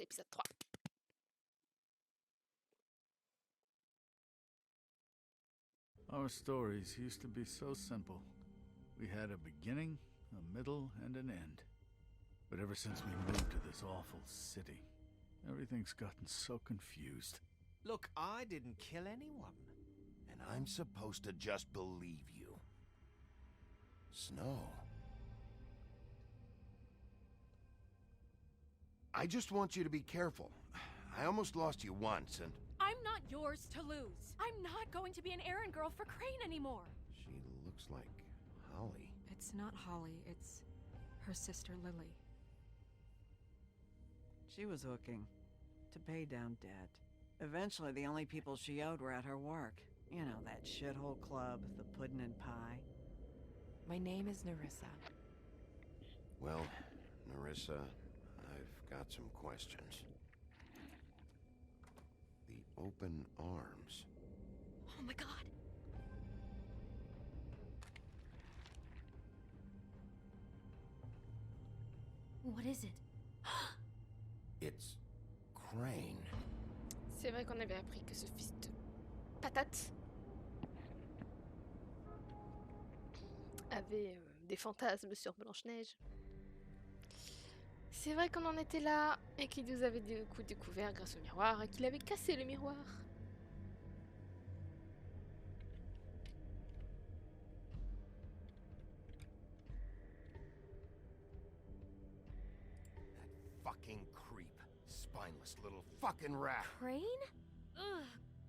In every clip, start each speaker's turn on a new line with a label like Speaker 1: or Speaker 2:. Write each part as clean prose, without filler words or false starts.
Speaker 1: l'épisode 3.
Speaker 2: Our stories used to be so simple. We had a beginning, a middle, and an end. But ever since we moved to this awful city, everything's gotten so confused.
Speaker 3: Look, I didn't kill anyone.
Speaker 4: And I'm supposed to just believe you. Snow. I just want you to be careful. I almost lost you once, and...
Speaker 5: I'm not yours to lose. I'm not going to be an errand girl for Crane anymore.
Speaker 4: She looks like Holly.
Speaker 6: It's not Holly, it's her sister Lily.
Speaker 7: She was hooking to pay down debt. Eventually, the only people she owed were at her work. You know, that shithole club, the Puddin' and Pie.
Speaker 6: My name is Nerissa.
Speaker 4: Well, Nerissa, I've got some questions. The open arms.
Speaker 5: Oh my god. What is it?
Speaker 4: It's Crane.
Speaker 1: C'est vrai qu'on avait appris que ce fils de patate avait des fantasmes sur Blanche-Neige. C'est vrai qu'on en était là et qu'il nous avait du coup découvert grâce au miroir et qu'il avait cassé le miroir.
Speaker 4: That fucking creep. Spineless little fucking rat.
Speaker 5: Crane? Ugh,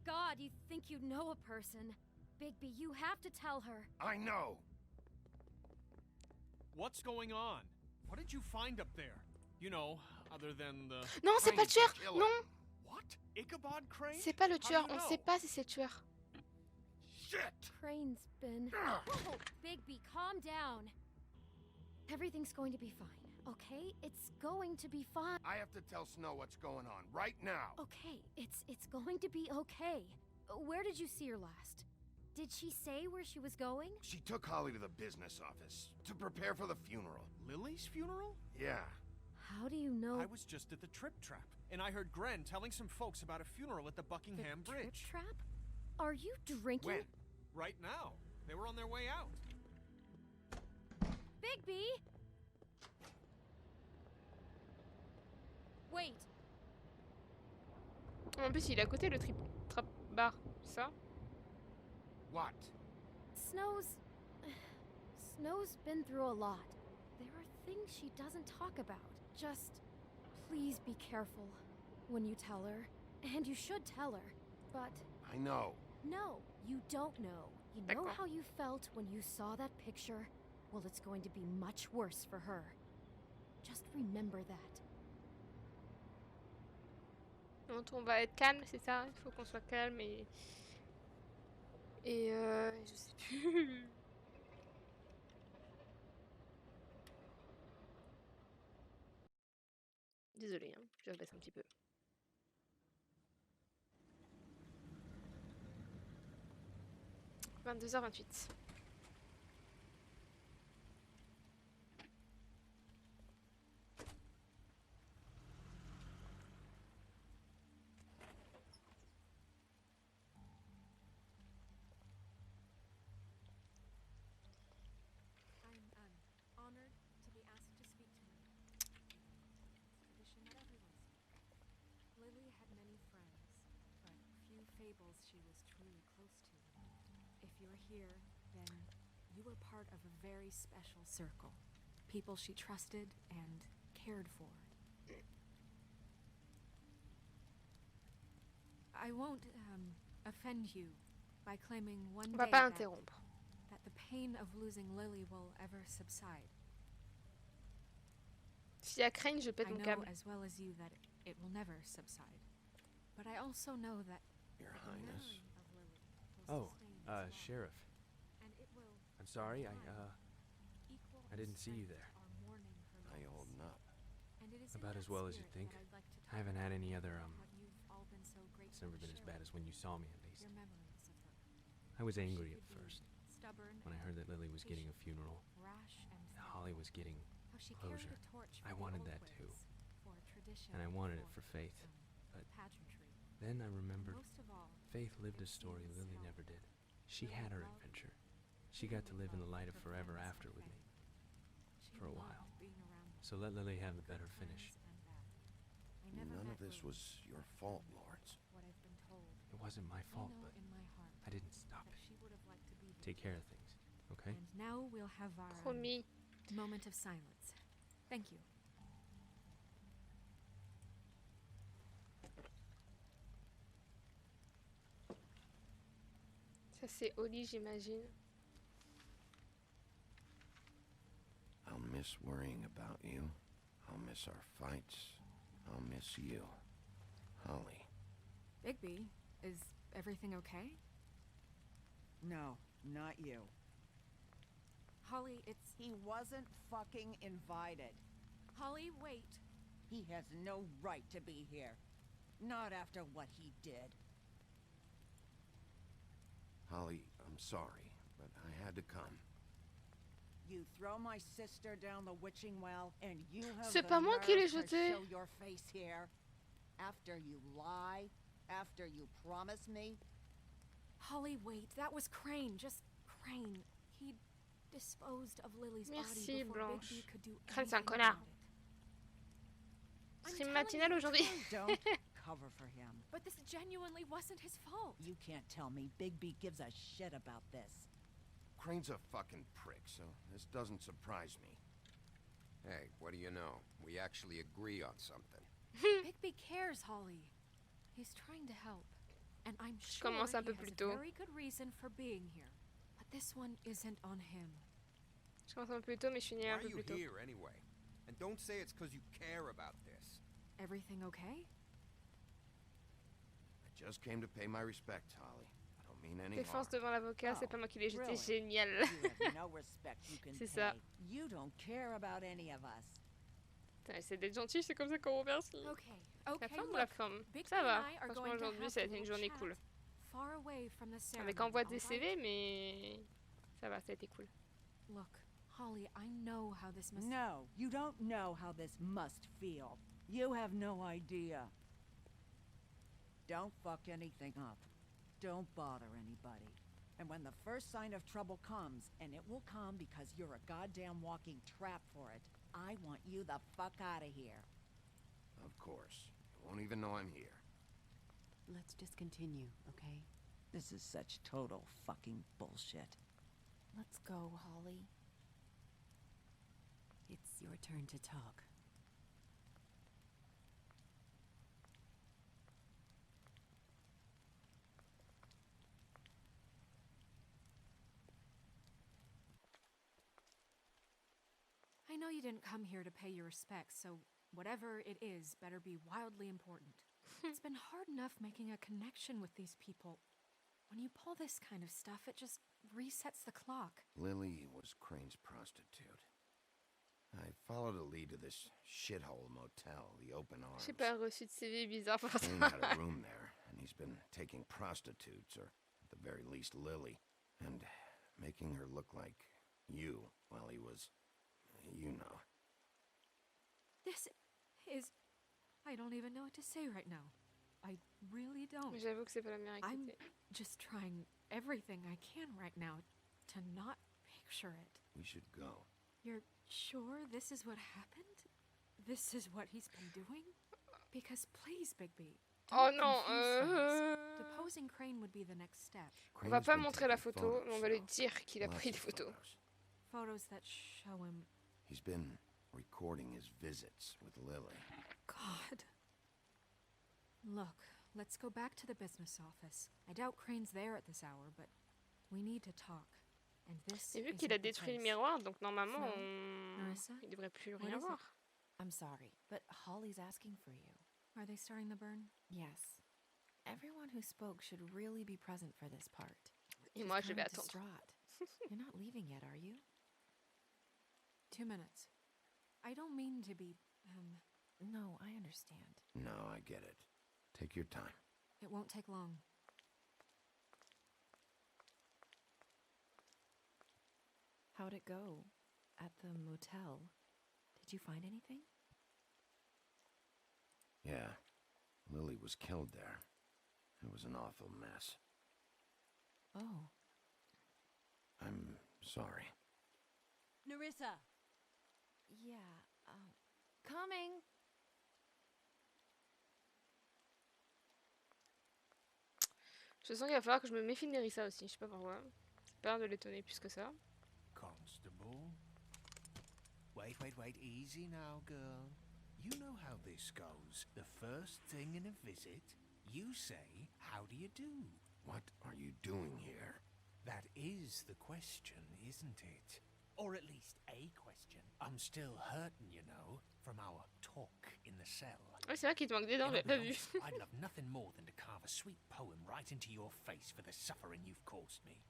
Speaker 5: God, you think you know a person. Bigby, you have to tell her.
Speaker 4: I know.
Speaker 3: What's going on? What did you find up there? You know, other than the...
Speaker 1: Non, c'est pas le tueur. Non,
Speaker 3: What? Ichabod Crane?
Speaker 1: c'est pas le
Speaker 3: How do
Speaker 1: tueur.
Speaker 3: you
Speaker 1: On
Speaker 3: know?
Speaker 1: sait pas si c'est le tueur.
Speaker 4: Shit!
Speaker 5: Crane's been... Whoa, Bigby, calm down. Everything's going to be fine, okay? It's going to be fine.
Speaker 4: I have to tell Snow what's going on right now.
Speaker 5: Okay, it's going to be okay. Where did you see her last? Did she say where she was going?
Speaker 4: She took Holly to the business office to prepare for the funeral.
Speaker 3: Lily's funeral?
Speaker 4: Yeah.
Speaker 5: How do you know?
Speaker 3: I was just at the Trip Trap, and I heard Gren telling some folks about a funeral at the Buckingham
Speaker 5: the
Speaker 3: Bridge.
Speaker 5: Trip trap? Are you drinking?
Speaker 4: When?
Speaker 3: Right now. They were on their way out.
Speaker 5: Bigby! Wait.
Speaker 1: En plus, il est à côté le trap bar, ça.
Speaker 4: What?
Speaker 5: Snow's been through a lot. There are things she doesn't talk about. Just please be careful when you tell her. And you should tell her. But
Speaker 4: I know.
Speaker 5: no, you don't know. You know
Speaker 1: D'accord.
Speaker 5: how you felt when you saw that picture? Well, it's going to be much worse for her. Just remember that.
Speaker 1: Donc on va être calme, c'est ça. Il faut qu'on soit calme et je sais plus. Désolée, hein, je baisse un petit peu. « 22h28.
Speaker 6: I'm honored to be asked to speak to you. Tradition that everyone speaks. Lily had many friends, but few fables she was truly close to. If you're here, then you were part of a very special circle. People she trusted and cared for. I won't offend you by claiming one
Speaker 1: On va
Speaker 6: day
Speaker 1: pas
Speaker 6: that
Speaker 1: interrompre.
Speaker 6: the pain of losing Lily will ever subside.
Speaker 1: S'il y a Crane, je pète
Speaker 6: I
Speaker 1: mon
Speaker 6: know
Speaker 1: câble.
Speaker 6: as well as you that it will never subside. But I also know that
Speaker 4: Your
Speaker 6: the
Speaker 4: Highness.
Speaker 6: memory of Lily will
Speaker 8: Oh,
Speaker 6: sustain as well.
Speaker 8: Sheriff.
Speaker 6: And it will
Speaker 8: I'm sorry,
Speaker 6: equal
Speaker 8: I didn't see you
Speaker 6: strength
Speaker 8: there.
Speaker 6: our mourning her
Speaker 4: How you
Speaker 6: loss.
Speaker 4: holding up?
Speaker 6: And it is in
Speaker 8: About
Speaker 6: that
Speaker 8: as well as you
Speaker 6: spirit
Speaker 8: think.
Speaker 6: that I'd like to
Speaker 8: I
Speaker 6: talk
Speaker 8: haven't had
Speaker 6: about
Speaker 8: any other,
Speaker 6: what you've all been so grateful
Speaker 8: It's never
Speaker 6: to
Speaker 8: been as
Speaker 6: share
Speaker 8: bad
Speaker 6: with
Speaker 8: as when you
Speaker 6: me.
Speaker 8: saw me, at least.
Speaker 6: Your memories of her.
Speaker 8: I was
Speaker 6: She
Speaker 8: angry at
Speaker 6: could be
Speaker 8: first,
Speaker 6: stubborn
Speaker 8: when I
Speaker 6: and
Speaker 8: heard that Lily was getting a
Speaker 6: patient,
Speaker 8: funeral.
Speaker 6: rash and
Speaker 8: Holly was getting
Speaker 6: how she carried
Speaker 8: closure.
Speaker 6: a torch
Speaker 8: I
Speaker 6: for the
Speaker 8: wanted
Speaker 6: old
Speaker 8: that too.
Speaker 6: ways, for tradition
Speaker 8: and I wanted it
Speaker 6: or,
Speaker 8: for Faith. But
Speaker 6: pageantry.
Speaker 8: then I remembered
Speaker 6: Most of all,
Speaker 8: Faith lived a story Lily never did. She had her adventure. She got to live in the light of forever after with me.
Speaker 6: she
Speaker 8: For a
Speaker 6: loved
Speaker 8: while.
Speaker 6: being around them,
Speaker 8: So let Lily have the
Speaker 6: good
Speaker 8: better
Speaker 6: times
Speaker 8: finish.
Speaker 6: and bad. I never
Speaker 4: None
Speaker 6: met
Speaker 4: of this
Speaker 6: Lily,
Speaker 4: was your fault, Lawrence.
Speaker 6: what I've been told.
Speaker 8: It wasn't my fault,
Speaker 6: I know
Speaker 8: but
Speaker 6: in my heart
Speaker 8: I didn't stop
Speaker 6: that
Speaker 8: it.
Speaker 6: she would have liked to be here.
Speaker 8: Take care of things, okay?
Speaker 6: And now we'll have our
Speaker 1: Promis.
Speaker 6: moment of silence. Thank you.
Speaker 1: Ça c'est Oli, j'imagine.
Speaker 4: I'll miss worrying about you. I'll miss our fights. I'll miss you. Holly.
Speaker 6: Bigby, is everything okay?
Speaker 7: No, not you.
Speaker 6: Holly, it's...
Speaker 7: He wasn't fucking invited.
Speaker 6: Holly, wait.
Speaker 7: He has no right to be here. Not after what he did.
Speaker 4: Holly, I'm sorry, but I had to come.
Speaker 7: You throw my sister down the witching well, and you have
Speaker 1: C'est
Speaker 7: the
Speaker 1: pas moi qui l'ai
Speaker 7: nerve to
Speaker 1: jeté.
Speaker 7: show your face here? After you lie? After you promise me?
Speaker 6: Holly, wait. That was Crane. Just Crane. He disposed of Lily's
Speaker 1: Merci,
Speaker 6: body before
Speaker 1: Blanche.
Speaker 6: Bigby could do
Speaker 1: Crane, c'est un
Speaker 6: anything
Speaker 1: connard.
Speaker 6: about it. I'm
Speaker 1: Stream
Speaker 6: telling
Speaker 1: matinal
Speaker 6: you,
Speaker 1: aujourd'hui.
Speaker 7: Don't cover for him.
Speaker 6: But this genuinely wasn't his fault.
Speaker 7: You can't tell me Bigby gives a shit about this.
Speaker 4: Crane's a fucking prick, so this doesn't surprise me.
Speaker 9: Hey, what do you know? We actually agree on something.
Speaker 6: Bigby cares, Holly. He's trying to help. And I'm
Speaker 1: Je
Speaker 6: sure
Speaker 1: commence un peu
Speaker 6: he
Speaker 1: plus
Speaker 6: has
Speaker 1: tôt.
Speaker 6: a very good reason for being here. But this one isn't on him.
Speaker 1: Je commence un peu plus tôt, mais je finis
Speaker 9: Why
Speaker 1: un
Speaker 9: are
Speaker 1: peu
Speaker 9: you
Speaker 1: plus tôt.
Speaker 9: here anyway? And don't say it's because you care about this.
Speaker 6: Everything okay?
Speaker 4: I just came to pay my respects, Holly. I don't mean any harm.
Speaker 1: Défense devant l'avocat, c'est
Speaker 7: Oh,
Speaker 1: pas moi qui l'ai jeté.
Speaker 7: really?
Speaker 1: Génial.
Speaker 7: You have no respect you can
Speaker 1: C'est
Speaker 7: pay.
Speaker 1: ça.
Speaker 7: You don't care about any of us.
Speaker 1: Putain, essaie d'être gentil, c'est comme ça qu'on remercie.
Speaker 6: Okay,
Speaker 1: La
Speaker 6: okay,
Speaker 1: forme ou la
Speaker 6: look.
Speaker 1: forme?
Speaker 6: Bigby
Speaker 1: Ça va.
Speaker 6: and I are
Speaker 1: Franchement,
Speaker 6: going to
Speaker 1: aujourd'hui,
Speaker 6: have
Speaker 1: ça a
Speaker 6: a
Speaker 1: été une
Speaker 6: little
Speaker 1: journée
Speaker 6: chat
Speaker 1: cool.
Speaker 6: Far away from the ceremony,
Speaker 1: Avec envoi des
Speaker 6: all
Speaker 1: CV,
Speaker 6: right?
Speaker 1: mais ça va, ça a été cool.
Speaker 6: Look, Holly, I know how this must...
Speaker 7: No, you don't know how this must feel. You have no idea. Don't fuck anything up. Don't bother anybody. And when the first sign of trouble comes, and it will come because you're a goddamn walking trap for it, I want you the fuck out of here.
Speaker 4: Of course. You won't even know I'm here.
Speaker 10: Let's just continue, okay?
Speaker 7: This is such total fucking bullshit.
Speaker 10: Let's go, Holly. It's your turn to talk.
Speaker 6: I know you didn't come here to pay your respects, so whatever it is better be wildly important. It's been hard enough making a connection with these people. When you pull this kind of stuff, it just resets the clock.
Speaker 4: Lily was Crane's prostitute. I followed a lead to this shithole motel, the Open Arms.
Speaker 1: J'ai pas reçu de CV bizarre pour
Speaker 4: Crane
Speaker 1: ça.
Speaker 4: had a room there, and he's been taking prostitutes, or at the very least Lily, and making her look like you while he was, you know.
Speaker 6: This is... I don't even know what to say right now. I really don't.
Speaker 1: J'avoue que c'est pas la meilleure
Speaker 6: I'm
Speaker 1: équité.
Speaker 6: just trying everything I can right now to not picture it.
Speaker 4: We should go.
Speaker 6: You're sure this is what happened? This is what he's been doing? Because please, Bigby,
Speaker 1: Oh
Speaker 6: don't
Speaker 1: non,
Speaker 6: confuse things. Deposing Crane would be the next step.
Speaker 1: on va
Speaker 4: Crane's
Speaker 1: pas
Speaker 4: been
Speaker 1: montrer la
Speaker 4: taking
Speaker 1: photo, mais on va lui
Speaker 4: photos,
Speaker 1: dire qu'il a
Speaker 4: lots
Speaker 1: pris
Speaker 4: of
Speaker 1: des photos.
Speaker 6: Photos that show him.
Speaker 4: He's been recording his visits with Lily.
Speaker 6: God. Look, let's go back to the business office. I doubt Crane's there at this hour, but we need to talk. And this
Speaker 1: Et vu
Speaker 6: isn't
Speaker 1: qu'il a
Speaker 6: the
Speaker 1: détruit le
Speaker 6: place.
Speaker 1: miroir, donc normalement,
Speaker 6: Flo, Marissa,
Speaker 1: il devrait plus
Speaker 6: what
Speaker 1: rien
Speaker 6: is it?
Speaker 1: voir.
Speaker 10: I'm sorry, but Holly's asking for you.
Speaker 6: Are they starting the burn?
Speaker 10: Yes. Everyone who spoke should really be present for this part.
Speaker 1: Et
Speaker 10: She's
Speaker 1: moi, je
Speaker 10: kind
Speaker 1: vais
Speaker 10: of
Speaker 1: attendre.
Speaker 10: distraught. You're not leaving yet, are you?
Speaker 6: 2 minutes. I don't mean to be,
Speaker 10: No, I understand.
Speaker 4: No, I get it. Take your time.
Speaker 6: it won't take long.
Speaker 10: How'd it go? At the motel? Did you find anything?
Speaker 4: Yeah, Lily was killed there. It was an awful mess.
Speaker 10: Oh.
Speaker 4: I'm sorry.
Speaker 7: Nerissa!
Speaker 10: Yeah, coming!
Speaker 1: Je sens qu'il va falloir que je me méfie de Nerissa aussi, je sais pas pourquoi. J'ai peur de l'étonner plus que ça.
Speaker 3: Constable. Wait, easy now, girl. You know how this goes. The first thing in a visit, you say, how do you do?
Speaker 4: What are you doing here?
Speaker 3: That is the question, isn't it? Or at least a question. I'm still hurting, you know, from our talk in the cell.
Speaker 1: Ouais, c'est vrai qu'il te manque des dents, j'avais pas vu.
Speaker 3: I'd love nothing more than to carve a sweet poem right into your face for the suffering you've caused me.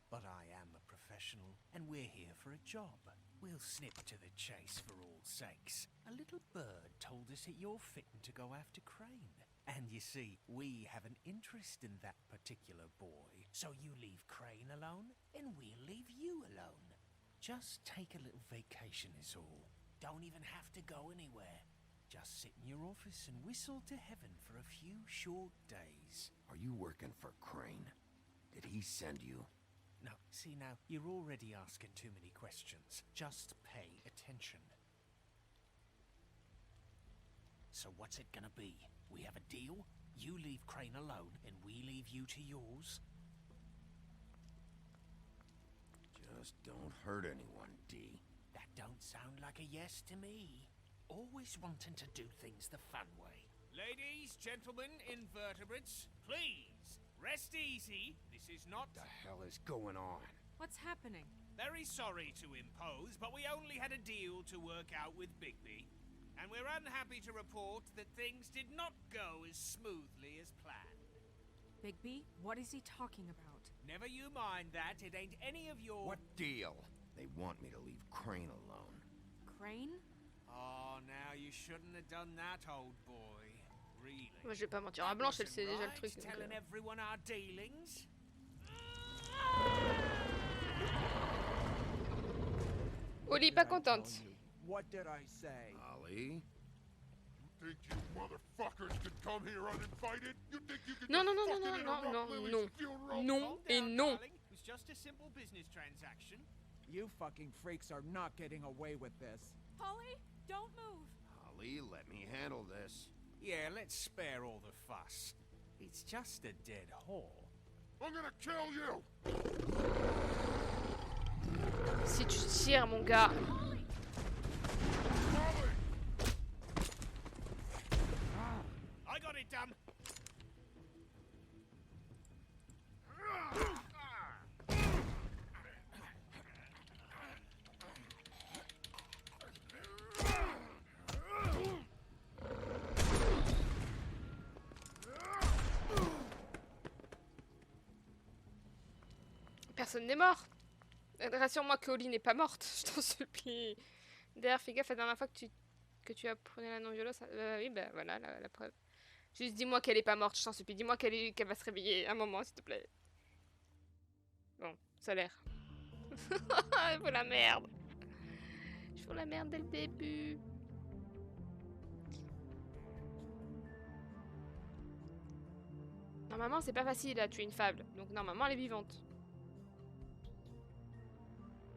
Speaker 3: But I am a professional, and we're here for a job. We'll snip to the chase for all sakes. A little bird told us that you're fitting to go after Crane. And you see, we have an interest in that particular boy. So you leave Crane alone, and we'll leave you alone. Just take a little vacation is all. Don't even have to go anywhere. Just sit in your office and whistle to heaven for a few short days.
Speaker 4: Are you working for Crane? Did he send you?
Speaker 3: No, see now, you're already asking too many questions. Just pay attention. So what's it gonna be? We have a deal? You leave Crane alone, and we leave you to yours?
Speaker 4: Just don't hurt anyone, D.
Speaker 3: That don't sound like a yes to me. Always wanting to do things the fun way. Ladies, gentlemen, invertebrates, please, rest easy. This is not...
Speaker 9: The hell is going on?
Speaker 6: What's happening?
Speaker 3: Very sorry to impose, but we only had a deal to work out with Bigby. And we're unhappy to report that things did not go as smoothly as planned.
Speaker 6: Bigby, what is he talking about?
Speaker 3: Never you mind that, it ain't any of your...
Speaker 4: What deal? They want me to leave Crane alone.
Speaker 6: Crane?
Speaker 3: Oh, now you shouldn't have done that, old boy. Really?
Speaker 1: Moi je vais pas mentir à Blanche, elle sait déjà le truc. Donc,
Speaker 3: Telling everyone our dealings?
Speaker 1: Oli pas contente.
Speaker 11: What did I say?
Speaker 4: Ollie?
Speaker 12: Think you motherfuckers can come here uninvited? You think you can
Speaker 1: Non, non,
Speaker 12: just
Speaker 1: non, non,
Speaker 12: fucking
Speaker 1: non,
Speaker 12: interrupt
Speaker 1: non,
Speaker 12: Lily's
Speaker 1: non.
Speaker 12: funeral?
Speaker 1: Non
Speaker 3: Calm
Speaker 1: et
Speaker 3: down,
Speaker 1: non.
Speaker 3: darling. It was just a simple business transaction.
Speaker 11: You fucking freaks are not getting away with this.
Speaker 6: Polly, don't move!
Speaker 4: Ollie, let me handle this.
Speaker 3: Yeah, let's spare all the fuss. It's just a dead whore.
Speaker 12: I'm gonna kill you!
Speaker 1: Si tu tires, mon gars.
Speaker 12: Ollie!
Speaker 3: I got it done.
Speaker 1: Personne n'est mort. Rassure-moi que Oli n'est pas morte, je t'en supplie. D'ailleurs, fais gaffe la dernière fois que tu apprenais la non-violence. Oui, bah voilà la preuve. Juste dis-moi qu'elle est pas morte, je t'en supplie. Dis-moi qu'elle va se réveiller un moment, s'il te plaît. Bon, ça a l'air. Il faut la merde. Je fous la merde dès le début. Normalement, c'est pas facile à tuer une fable. Donc normalement, elle est vivante.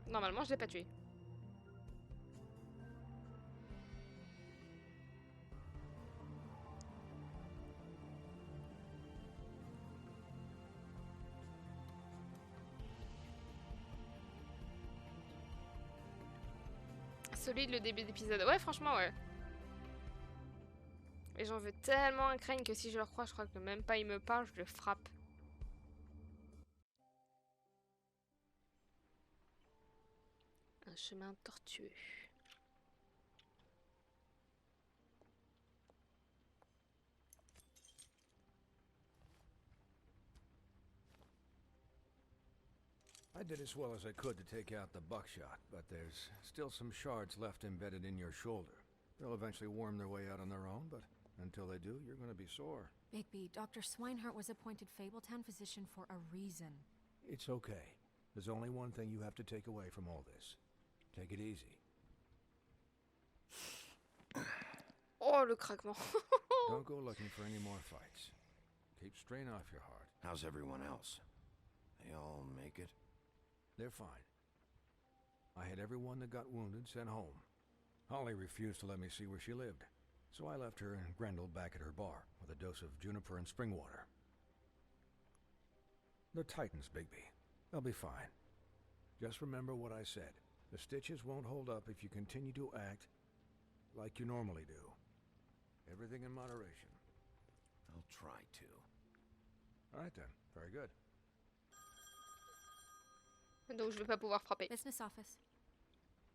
Speaker 1: Normalement, je l'ai pas tuée. Solide le début d'épisode. Ouais, franchement, ouais. Et j'en veux tellement un crâne que si je le crois, je crois que même pas il me parle, je le frappe. Un chemin tortueux.
Speaker 13: I did as well as I could to take out the buckshot, but there's still some shards left embedded in your shoulder. They'll eventually worm their way out on their own, but until they do, you're gonna be sore.
Speaker 6: Bigby, Dr. Swinehart was appointed Fabletown physician for a reason.
Speaker 13: It's okay. There's only one thing you have to take away from all this. Take it easy.
Speaker 1: Oh, le craquement.
Speaker 13: Don't go looking for any more fights. Keep strain off your heart.
Speaker 4: How's everyone else? They all make it?
Speaker 13: They're fine. I had everyone that got wounded sent home. Holly refused to let me see where she lived, so I left her and Grendel back at her bar with a dose of juniper and spring water. They're Titans, Bigby. They'll be fine. Just remember what I said. The stitches won't hold up if you continue to act like you normally do. Everything in moderation.
Speaker 4: I'll try to.
Speaker 13: All right then. Very good.
Speaker 1: Donc je vais pas pouvoir frapper.
Speaker 6: Business office.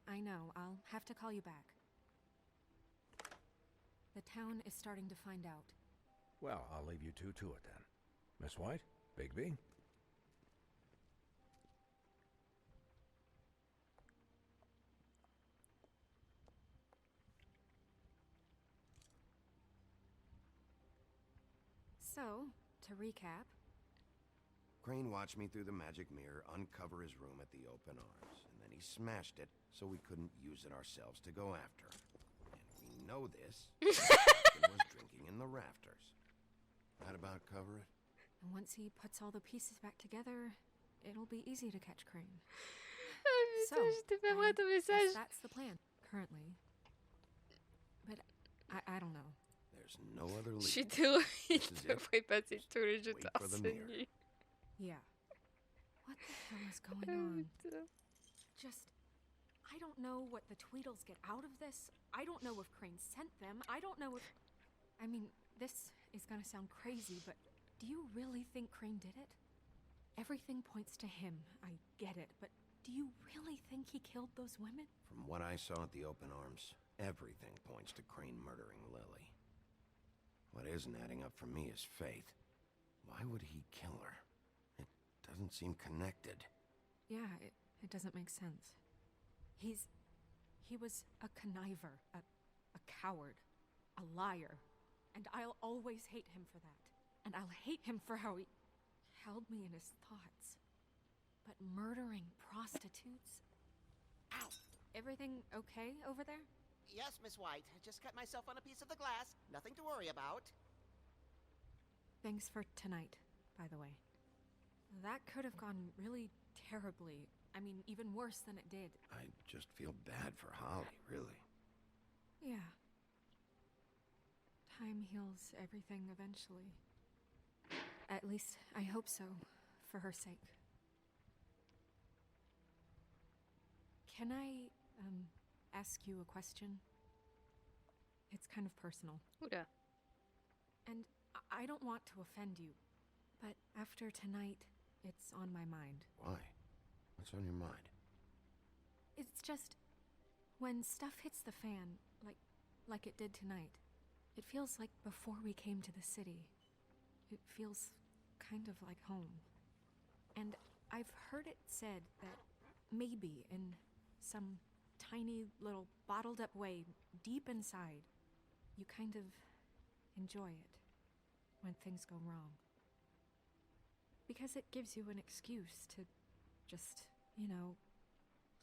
Speaker 6: I know, I'll have to call you back. The town is starting to find out.
Speaker 13: Well, I'll leave you two to it then. Miss White, Bigby.
Speaker 6: So, to recap,
Speaker 4: Crane watched me through the magic mirror uncover his room at the open arms, and then he smashed it so we couldn't use it ourselves to go after. And we know this. He was drinking in the rafters. That about cover it?
Speaker 6: and once he puts all the pieces back together, it'll be easy to catch Crane.
Speaker 1: Oh, putain, j'étais pas prête au
Speaker 6: guess
Speaker 1: message.
Speaker 6: that's the plan, currently. But I don't know.
Speaker 4: There's no other
Speaker 1: Je
Speaker 4: lead.
Speaker 1: suis terrorisée,
Speaker 4: This
Speaker 1: je
Speaker 4: is it.
Speaker 1: devrais passer tous les jeux
Speaker 4: Wait
Speaker 1: de
Speaker 4: for the
Speaker 1: torse
Speaker 4: mirror.
Speaker 1: nu.
Speaker 6: Yeah. What the hell is going
Speaker 1: Oh,
Speaker 6: on?
Speaker 1: putain.
Speaker 6: Just, I don't know what the Tweedles get out of this. I don't know if Crane sent them. I don't know if... I mean, this is gonna sound crazy, but do you really think Crane did it? Everything points to him. I get it, but do you really think he killed those women?
Speaker 4: From what I saw at the open arms, everything points to Crane murdering Lily. What isn't adding up for me is Faith. Why would he kill her? It doesn't seem connected.
Speaker 6: Yeah, it doesn't make sense. He was a conniver, a coward, a liar, and I'll always hate him for that. And I'll hate him for how he held me in his thoughts. But murdering prostitutes? Ow! Everything okay over there?
Speaker 14: Yes, Miss White. I just cut myself on a piece of the glass. Nothing to worry about.
Speaker 6: Thanks for tonight, by the way. That could have gone really terribly. I mean, even worse than it did.
Speaker 4: I just feel bad for Holly, really.
Speaker 6: Yeah. Time heals everything eventually. At least, I hope so, for her sake. Can I, ask you a question? It's kind of personal.
Speaker 1: Oula.
Speaker 6: And I don't want to offend you, but after tonight, it's on my mind.
Speaker 4: Why? What's on your mind?
Speaker 6: It's just, when stuff hits the fan, like it did tonight, it feels like before we came to the city. It feels kind of like home. And I've heard it said that maybe in some tiny little bottled up way, deep inside, you kind of enjoy it when things go wrong. Because it gives you an excuse to just, you know,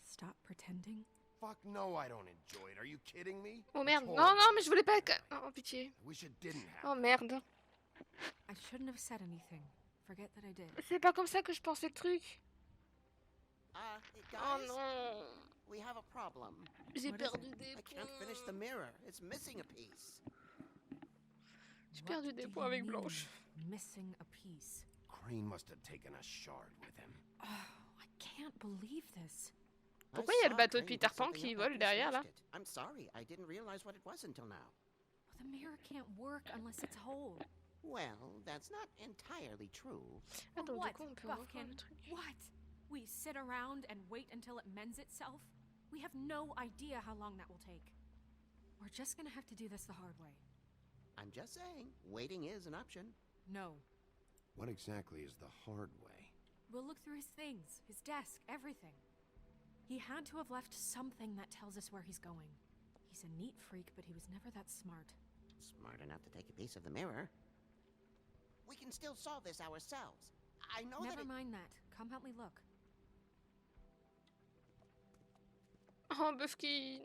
Speaker 6: stop pretending.
Speaker 4: Fuck no, I don't enjoy it. Are you kidding me?
Speaker 1: Oh
Speaker 4: It's
Speaker 1: merde. Non,
Speaker 4: horrible.
Speaker 1: non, mais je voulais pas... Oh, pitié.
Speaker 4: I wish it didn't
Speaker 1: Oh
Speaker 4: happen.
Speaker 1: merde.
Speaker 6: I shouldn't have said anything. Forget that I did.
Speaker 1: C'est pas comme ça que je pensais le truc.
Speaker 14: Hey,
Speaker 1: Oh
Speaker 14: guys,
Speaker 1: non.
Speaker 14: we have a problem.
Speaker 1: J'ai
Speaker 6: What is
Speaker 1: perdu
Speaker 6: it?
Speaker 1: des
Speaker 14: I can't finish the
Speaker 1: points.
Speaker 14: mirror. It's missing a piece.
Speaker 1: J'ai
Speaker 6: What
Speaker 1: perdu des
Speaker 6: do
Speaker 1: points
Speaker 6: you
Speaker 1: avec
Speaker 6: mean,
Speaker 1: Blanche.
Speaker 6: missing a piece?
Speaker 4: Crane must have taken a shard with him.
Speaker 6: Oh, I can't believe this.
Speaker 1: Pourquoi il y a le bateau de Peter Pan qui vole derrière là?
Speaker 14: I'm sorry, I didn't realize what it was until now.
Speaker 6: Well, the mirror can't work unless it's whole.
Speaker 14: Well, that's not entirely true.
Speaker 1: Attends, du
Speaker 6: What,
Speaker 1: coup on peut revoir
Speaker 6: Buffkin?
Speaker 1: le truc.
Speaker 6: What? We sit around and wait until it mends itself? We have no idea how long that will take. We're just gonna have to do this the hard way.
Speaker 14: I'm just saying, waiting is an option.
Speaker 6: No.
Speaker 4: What exactly is the hard way?
Speaker 6: We'll look through his things, his desk, everything. He had to have left something that tells us where he's going. He's a neat freak, but he was never that smart.
Speaker 14: Smart enough to take a piece of the mirror. We can still solve this ourselves. I know
Speaker 6: Never
Speaker 14: that
Speaker 6: mind that. Come help me look.
Speaker 1: Oh, Buffkin.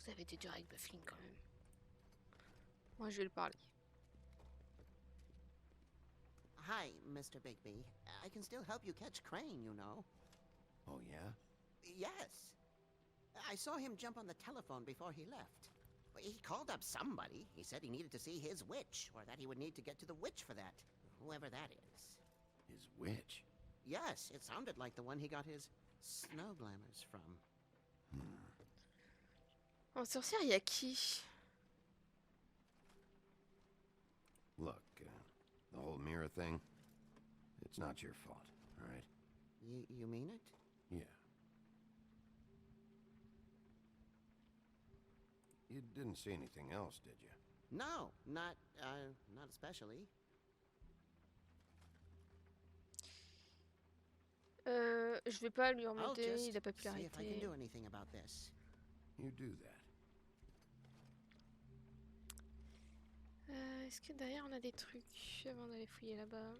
Speaker 1: Vous avez été dur avec Bufflin quand même. Moi je vais le parler.
Speaker 14: Hi, Mr. Bigby. I can still help you catch Crane, you know.
Speaker 4: Oh, yeah?
Speaker 14: Yes. I saw him jump on the telephone before he left. He called up somebody. He said he needed to see his witch, or that he would need to get to the witch for that. Whoever that is.
Speaker 4: His witch?
Speaker 14: Yes, it sounded like the one he got his snow glamours from.
Speaker 1: En sorcière, il y a qui?
Speaker 4: Look, the whole mirror thing, it's not your fault, all right?
Speaker 14: You mean it?
Speaker 4: Yeah. You didn't see anything else, did you?
Speaker 14: No, not especially.
Speaker 1: Je vais pas lui
Speaker 14: I'll
Speaker 1: remonter,
Speaker 14: just
Speaker 1: il a pas
Speaker 14: see if I can
Speaker 1: popularité.
Speaker 14: do anything about this.
Speaker 4: You do that.
Speaker 1: Est-ce que derrière on a des trucs avant d'aller fouiller là-bas?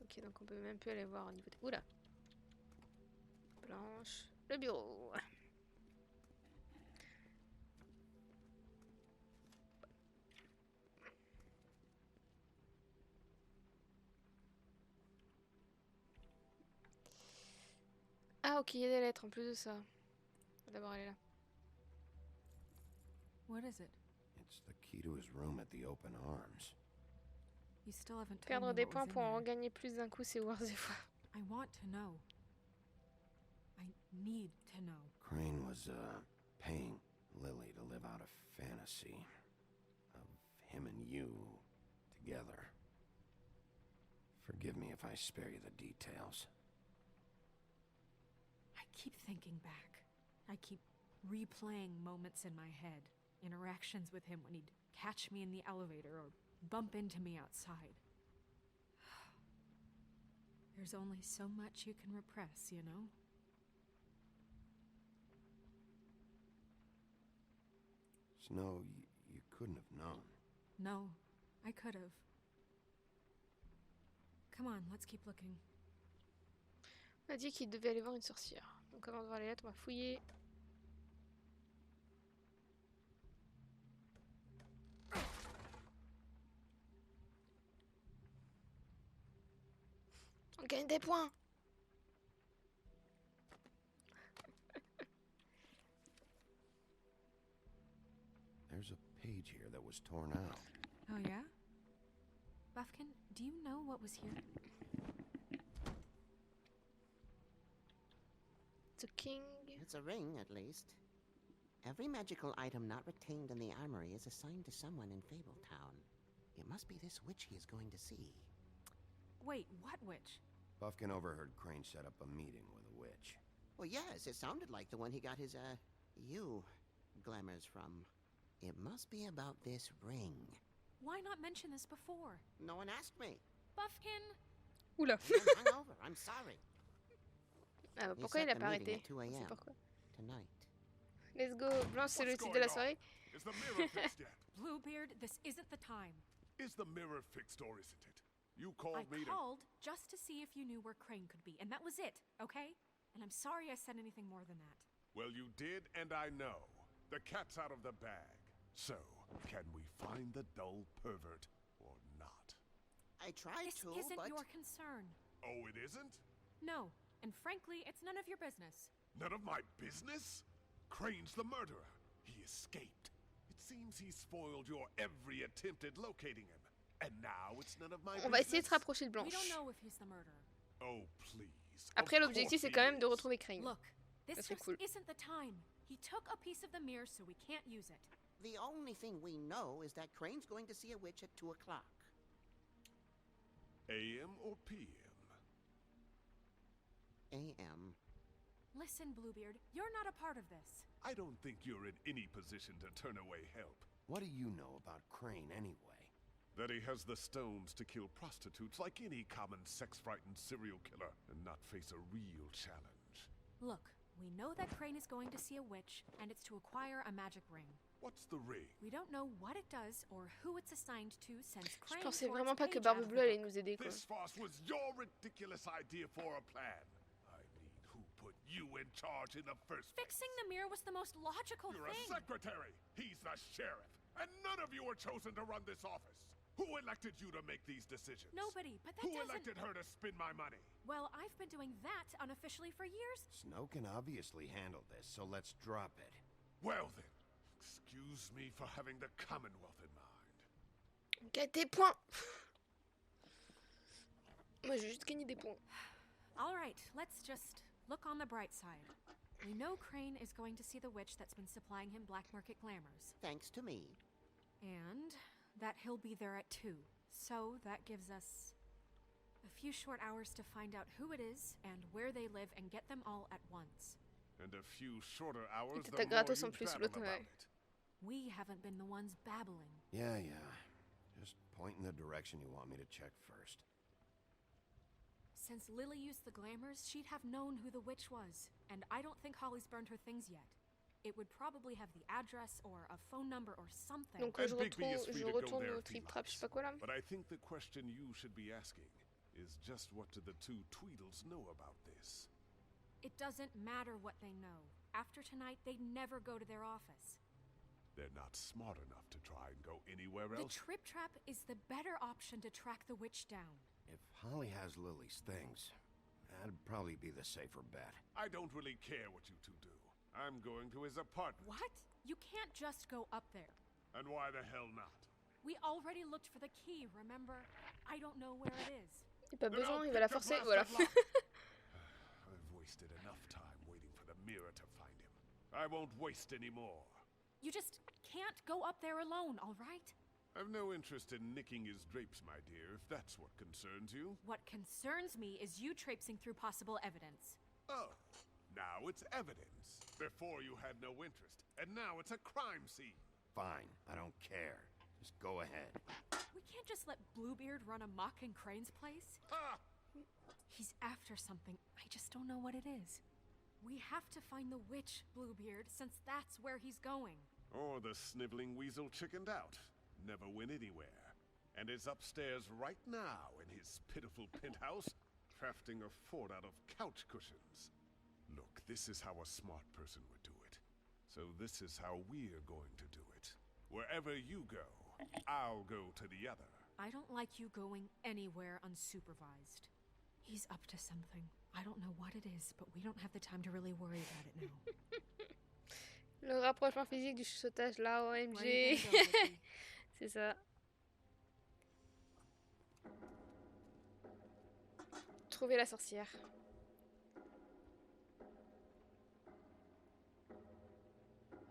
Speaker 1: Ok, donc on peut même plus aller voir au niveau de... Oula! Blanche, le bureau. Ah ok, il y a des lettres en plus de ça. On va d'abord aller là.
Speaker 6: What is it?
Speaker 4: It's the key to his room at the open arms.
Speaker 6: You still haven't told
Speaker 1: Perdre
Speaker 6: me
Speaker 1: des
Speaker 6: what
Speaker 1: points
Speaker 6: was in
Speaker 1: pour en
Speaker 6: there.
Speaker 1: regagner plus d'un coup, c'est worth the fois.
Speaker 6: I want to know. I need to know.
Speaker 4: Crane was, paying Lily to live out a fantasy of him and you together. Forgive me if I spare you the details.
Speaker 6: I keep thinking back. I keep replaying moments in my head. Interactions with him when he'd catch me in the elevator or bump into me outside. There's only so much you can repress, you know?
Speaker 4: Snow, you couldn't have known.
Speaker 6: No, I could have. Come on, let's keep looking.
Speaker 1: On a dit qu'il devait aller voir une sorcière. Donc avant de voir les lettres, on va fouiller. On gagne des points.
Speaker 4: There's a page here that was torn out.
Speaker 6: Oh, yeah? Buffkin, do you know what was here?
Speaker 1: It's a king.
Speaker 14: It's a ring, at least. Every magical item not retained in the armory is assigned to someone in Fabletown. It must be this witch he is going to see.
Speaker 6: Wait, what witch?
Speaker 4: Buffkin overheard Crane set up a meeting with a witch.
Speaker 14: Well, yes, it sounded like the one he got his, glamours from. It must be about this ring.
Speaker 6: Why not mention this before?
Speaker 14: No one asked me.
Speaker 6: Buffkin!
Speaker 1: Oula.
Speaker 14: I'm hungover. I'm sorry.
Speaker 1: Ah,
Speaker 14: He
Speaker 1: pourquoi
Speaker 14: set
Speaker 1: il a
Speaker 14: the
Speaker 1: pas
Speaker 14: meeting
Speaker 1: arrêté?
Speaker 14: at 2
Speaker 1: Je sais
Speaker 14: a.m.
Speaker 1: pourquoi.
Speaker 14: tonight.
Speaker 1: Let's go. Blanche, c'est le
Speaker 12: What's
Speaker 1: titre de la
Speaker 12: going on?
Speaker 1: soirée.
Speaker 12: Is the mirror fixed yet?
Speaker 6: Bluebeard, this isn't the time.
Speaker 12: Is the mirror fixed or isn't it? You
Speaker 6: I
Speaker 12: called me
Speaker 6: called just to see if you knew where Crane could be, and that was it, okay? And I'm sorry I said anything more than that.
Speaker 12: Well, you did, and I know. The cat's out of the bag. So, can we find the dull pervert or not?
Speaker 14: I tried
Speaker 6: This
Speaker 14: to,
Speaker 6: isn't
Speaker 14: but...
Speaker 6: your concern.
Speaker 12: Oh, it isn't?
Speaker 6: No, and frankly, it's none of your business.
Speaker 12: None of my business? Crane's the murderer. He escaped. It seems he spoiled your every attempt at locating him. And now it's none of my
Speaker 1: On va essayer de
Speaker 12: business?
Speaker 1: se rapprocher de
Speaker 6: We don't
Speaker 1: Blanche.
Speaker 6: know if he's the murderer.
Speaker 12: Oh, please.
Speaker 1: Après,
Speaker 12: Of
Speaker 1: l'objectif,
Speaker 12: course
Speaker 1: c'est
Speaker 12: he
Speaker 1: quand même de
Speaker 12: is.
Speaker 1: retrouver Crane.
Speaker 6: Look, this
Speaker 1: That's so
Speaker 6: just
Speaker 1: cool.
Speaker 6: isn't the time. He took a piece of the mirror, so we can't use it.
Speaker 14: The only thing we know is that Crane's going to see a witch at 2 o'clock.
Speaker 12: AM or PM?
Speaker 14: A.M.
Speaker 6: Listen, Bluebeard, you're not a part of this.
Speaker 12: I don't think you're in any position to turn away help.
Speaker 4: What do you know about Crane anyway?
Speaker 12: That he has the stones to kill prostitutes like any common sex-frightened serial killer and not face a real challenge.
Speaker 6: Look, we know that Crane is going to see a witch, and it's to acquire a magic ring.
Speaker 12: What's the ring?
Speaker 6: We don't know what it does or who it's assigned to since
Speaker 1: Je
Speaker 6: Crane
Speaker 1: pensais
Speaker 6: tore
Speaker 1: vraiment
Speaker 6: its
Speaker 1: pas que
Speaker 6: page out
Speaker 1: Barbe
Speaker 6: of the
Speaker 1: Bleue allait
Speaker 6: book.
Speaker 1: nous aider quoi.
Speaker 12: This farce was your ridiculous idea for a plan. I mean, who put you in charge in the first place?
Speaker 6: Fixing the mirror was the most logical
Speaker 12: You're
Speaker 6: thing.
Speaker 12: a secretary. He's the sheriff. And none of you were chosen to run this office. Who elected you to make these decisions?
Speaker 6: Nobody, but that
Speaker 12: Who
Speaker 6: doesn't...
Speaker 12: elected her to spend my money?
Speaker 6: Well, I've been doing that unofficially for years.
Speaker 4: Snow can obviously handle this, so let's drop it.
Speaker 12: Well then, excuse me for having the Commonwealth in mind.
Speaker 1: Gagne des points. Moi j'ai juste gagné des points.
Speaker 6: All right, let's just look on the bright side. We know Crane is going to see the witch that's been supplying him black market glamours.
Speaker 14: Thanks to me.
Speaker 6: And that he'll be there at 2. So that gives us a few short hours to find out who it is and where they live and get them all at once.
Speaker 12: And a few shorter hours,
Speaker 1: Et
Speaker 12: the
Speaker 1: t'as
Speaker 12: more
Speaker 1: gratos en
Speaker 12: you
Speaker 1: plus
Speaker 12: babble
Speaker 1: l'autre,
Speaker 12: about
Speaker 1: ouais.
Speaker 12: it.
Speaker 6: We haven't been the ones babbling.
Speaker 4: Yeah. Just point in the direction you want me to check first.
Speaker 6: Since Lily used the glamours, she'd have known who the witch was. And I don't think Holly's burned her things yet. It would probably have the address or a phone number or something.
Speaker 1: Donc
Speaker 12: And
Speaker 1: je
Speaker 12: Bigby is free to go
Speaker 1: retourne
Speaker 12: there
Speaker 1: au
Speaker 12: if he
Speaker 1: trip trap, je sais
Speaker 12: likes.
Speaker 1: pas quoi là.
Speaker 12: But I think the question you should be asking is just what do the two Tweedles know about this?
Speaker 6: It doesn't matter what they know. After tonight, they'd never go to their office.
Speaker 12: They're not smart enough to try and go anywhere
Speaker 6: The
Speaker 12: else.
Speaker 6: trip trap is the better option to track the witch down.
Speaker 4: If Holly has Lily's things, that'd probably be the safer bet.
Speaker 12: I don't really care what you two do. I'm going to his apartment.
Speaker 6: What? You can't just go up there.
Speaker 12: And why the hell not?
Speaker 6: We already looked for the key, remember? I don't know where it is.
Speaker 1: Il a pas
Speaker 12: Then
Speaker 1: besoin,
Speaker 12: I'll
Speaker 1: il va la
Speaker 12: pick the
Speaker 1: forcer,
Speaker 12: plastic
Speaker 1: voilà.
Speaker 12: lock. I've wasted enough time waiting for the mirror to find him. I won't waste any more.
Speaker 6: You just can't go up there alone, all right?
Speaker 12: I've no interest in nicking his drapes, my dear, if that's what concerns you.
Speaker 6: What concerns me is you traipsing through possible evidence.
Speaker 12: Oh, now it's evidence. Before you had no interest, and now it's a crime scene.
Speaker 4: Fine, I don't care. Just go ahead.
Speaker 6: We can't just let Bluebeard run amok in Crane's place.
Speaker 12: Ha!
Speaker 6: He's after something. I just don't know what it is. We have to find the witch, Bluebeard, since that's where he's going.
Speaker 12: Or the sniveling weasel chickened out. Never went anywhere. And is upstairs right now in his pitiful penthouse, crafting a fort out of couch cushions. Look, this is how a smart person would do it. So this is how we're going to do it. Wherever you go, I'll go to the other.
Speaker 6: I don't like you going anywhere unsupervised. He's up to something. I don't know what it is, but we don't have the time to really worry about it now.
Speaker 1: Le rapprochement physique du chuchotage là, OMG.
Speaker 6: Where are you gonna go, Bigby?
Speaker 1: C'est ça. Trouver la sorcière.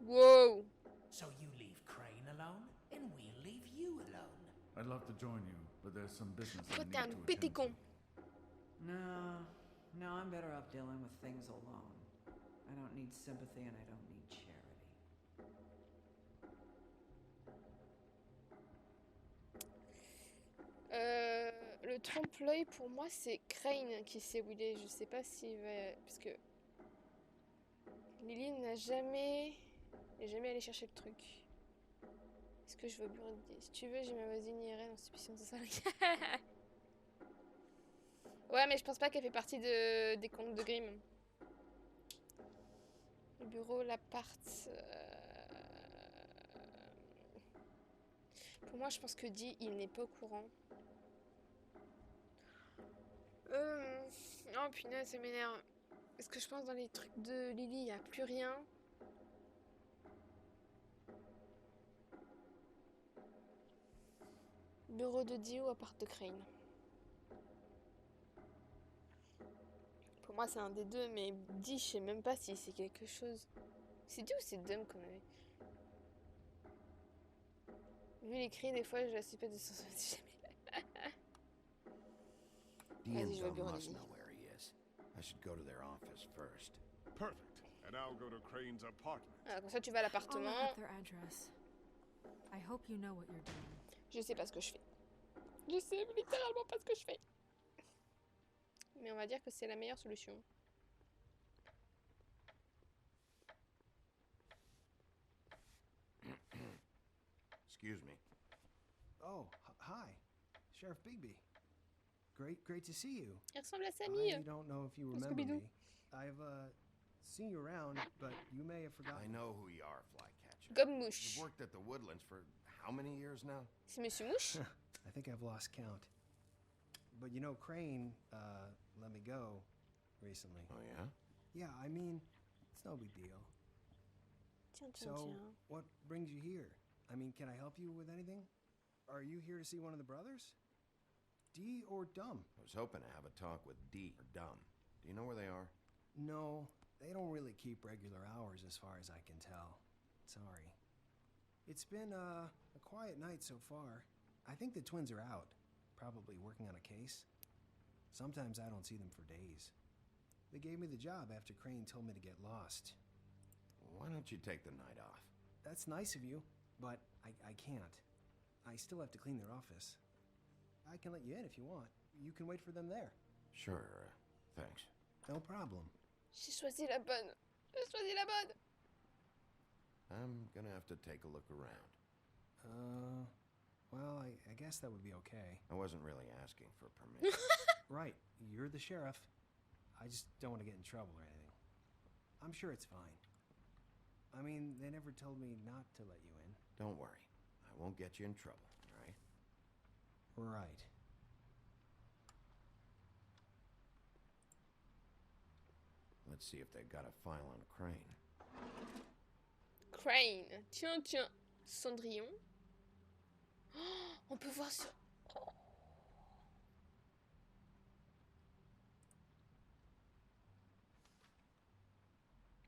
Speaker 1: Wow.
Speaker 3: So you leave Crane alone, and we'll leave you alone.
Speaker 2: I'd love to join you, but there's some business I
Speaker 1: Toi
Speaker 2: need
Speaker 1: t'es un
Speaker 2: to
Speaker 1: petit
Speaker 2: attend
Speaker 1: con.
Speaker 2: to.
Speaker 7: No, I'm better off dealing with things alone. I don't need sympathy and I don't need charity.
Speaker 1: Le trompe-l'œil pour moi c'est Crane qui sait où il est. Je sais pas s'il va. Parce que. Lily n'est jamais allé chercher le truc. Est-ce que je veux bien dire. Si tu veux, j'ai ma voisine IRL en suspicion de ça. Ouais, mais je pense pas qu'elle fait partie des contes de Grimm. Le bureau, l'appart. Pour moi, je pense que Dee, il n'est pas au courant. Oh punaise, ça m'énerve. Est-ce que je pense dans les trucs de Lily, il n'y a plus rien? Bureau de Dee ou appart de Crane? Pour moi, c'est un des deux, mais Dee, je sais même pas si c'est quelque chose. C'est Dee ou c'est Dum qu'on avait? Vu les cris, des fois, je la suis pas de sens jamais.
Speaker 4: Dee and
Speaker 1: Vas-y, je vais au
Speaker 4: Dum
Speaker 1: bureau de
Speaker 4: must
Speaker 1: Dee.
Speaker 4: know where he is. I should go to their office first.
Speaker 12: Perfect. And I'll go to Crane's apartment.
Speaker 1: Ah, comme ça, tu vas à
Speaker 6: I'll look
Speaker 1: l'appartement.
Speaker 6: up their address. I hope you know what you're doing.
Speaker 1: Je sais pas ce que je fais. Je sais littéralement pas ce que je fais. Mais on va dire que c'est la meilleure solution.
Speaker 15: Sheriff Bigby. Great to see you.
Speaker 1: Il ressemble à Samy.
Speaker 15: I don't know if you
Speaker 1: Dans
Speaker 15: remember
Speaker 1: Scooby-Doo.
Speaker 15: me. I've seen you around, but you may have
Speaker 4: I
Speaker 15: forgotten.
Speaker 4: know who you are, Flycatcher.
Speaker 1: Gomme mouche.
Speaker 4: You've worked at the Woodlands for how many years now?
Speaker 1: C'est Monsieur Mouche.
Speaker 15: I think I've lost count. But you know, Crane let me go recently.
Speaker 4: Oh, yeah?
Speaker 15: Yeah, I mean, it's no big deal.
Speaker 1: Tiens, tiens,
Speaker 15: So,
Speaker 1: tiens.
Speaker 15: what brings you here? I mean, can I help you with anything? Are you here to see one of the brothers? D or Dumb?
Speaker 4: I was hoping to have a talk with D or Dumb. Do you know where they are?
Speaker 15: No, they don't really keep regular hours as far as I can tell. Sorry. It's been a quiet night so far. I think the twins are out, probably working on a case. Sometimes I don't see them for days. They gave me the job after Crane told me to get lost.
Speaker 4: Why don't you take the night off?
Speaker 15: That's nice of you, but I can't. I still have to clean their office. I can let you in if you want. You can wait for them there.
Speaker 4: Sure, thanks.
Speaker 15: No problem.
Speaker 1: J'ai choisi la bonne. J'ai choisi la bonne.
Speaker 4: I'm gonna have to take a look around.
Speaker 15: Well, I guess that would be okay.
Speaker 4: I wasn't really asking for permission.
Speaker 15: Right, you're the sheriff. I just don't want to get in trouble or anything. I'm sure it's fine. I mean, they never told me not to let you in.
Speaker 4: Don't worry. I won't get you in trouble, all right?
Speaker 15: Right.
Speaker 4: Let's see if they've got a file on Crane.
Speaker 1: Crane. Tiens, tiens. Cendrillon. Oh, on peut voir sur... Oh.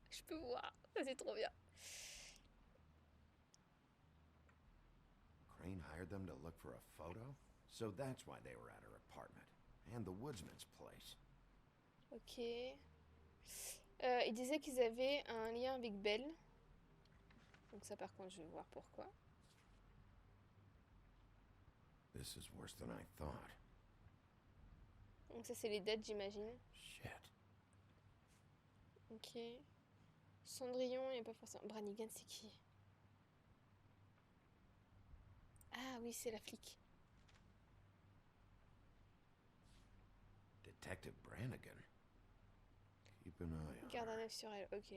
Speaker 1: Je peux voir. Ça, c'est trop bien.
Speaker 4: Crane hired them to look for a photo? So that's why they were at her apartment. And the woodsman's place.
Speaker 1: Ok. Il disait qu'ils avaient un lien avec Belle. Donc ça par contre je vais voir pourquoi.
Speaker 4: This is worse than I thought.
Speaker 1: Donc ça c'est les dettes j'imagine.
Speaker 4: Shit.
Speaker 1: Ok. Cendrillon, il n'y a pas forcément... Brannigan c'est qui? Ah oui c'est la flic.
Speaker 4: Detective Brannigan. Keep an eye on
Speaker 1: Garde un
Speaker 4: her.
Speaker 1: œil sur elle, ok.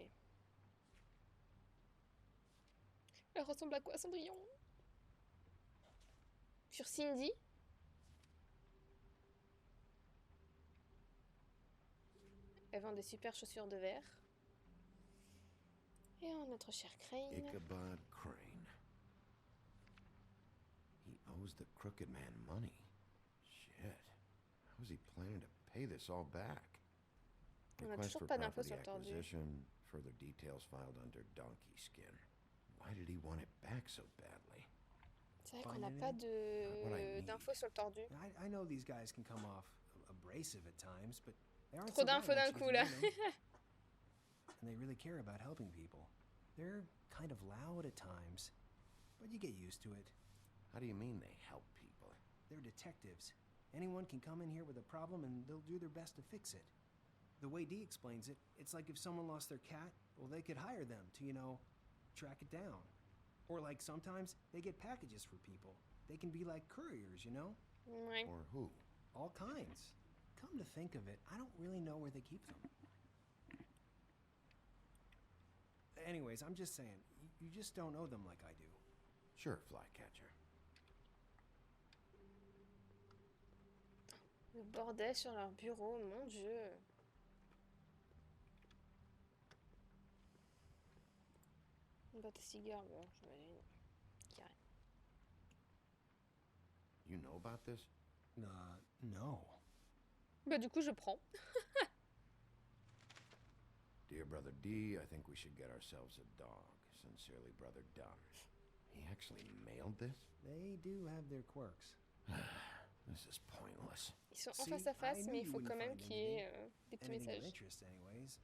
Speaker 1: Elle ressemble à quoi Cendrillon? Sur Cindy? Elle vend des super chaussures de verre. Et notre cher Crane.
Speaker 4: Ichabod Crane. He owes the crooked man money. Shit. How's he planning to pay this all back?
Speaker 1: On a
Speaker 4: Request
Speaker 1: toujours
Speaker 4: for
Speaker 1: pas d'infos
Speaker 4: property
Speaker 1: sur le Tordu.
Speaker 4: acquisition. Further details filed under donkey skin. Why did he want it back so badly?
Speaker 1: C'est vrai qu'on n'a pas d'infos sur le Tordu.
Speaker 15: I know these guys can come off abrasive at times, but they aren't
Speaker 1: Trop
Speaker 15: so bad
Speaker 1: d'infos d'un
Speaker 15: once you
Speaker 1: coup
Speaker 15: get
Speaker 1: là.
Speaker 15: to know them. And they really care about helping people. They're kind of loud at times, but you get used to it.
Speaker 4: How do you mean they help people?
Speaker 15: They're detectives. Anyone can come in here with a problem and they'll do their best to fix it. The way Dee explains it, it's like if someone lost their cat, well, they could hire them to, you know, track it down. Or like sometimes they get packages for people. They can be like couriers, you know?
Speaker 1: Ouais.
Speaker 4: Or who?
Speaker 15: All kinds. Come to think of it, I don't really know where they keep them. Anyways, I'm just saying, you just don't know them like I do.
Speaker 4: Sure, Flycatcher.
Speaker 1: Le bordel sur leur bureau, mon dieu. Une boîte à cigares, bon, j'imagine. Carré.
Speaker 4: You know about this?
Speaker 15: No.
Speaker 1: Bah du coup je prends.
Speaker 4: Dear Brother D, I think we should get ourselves a dog. Sincerely, Brother Dunn. He actually mailed this?
Speaker 15: They do have their quirks.
Speaker 4: This is pointless.
Speaker 1: Ils sont en
Speaker 15: See,
Speaker 1: face à face,
Speaker 15: I knew
Speaker 1: mais il
Speaker 15: you
Speaker 1: faut
Speaker 15: wouldn't
Speaker 1: quand même
Speaker 15: find
Speaker 1: qu'il y ait des petits
Speaker 15: Anything of
Speaker 1: messages.
Speaker 15: interest, anyways.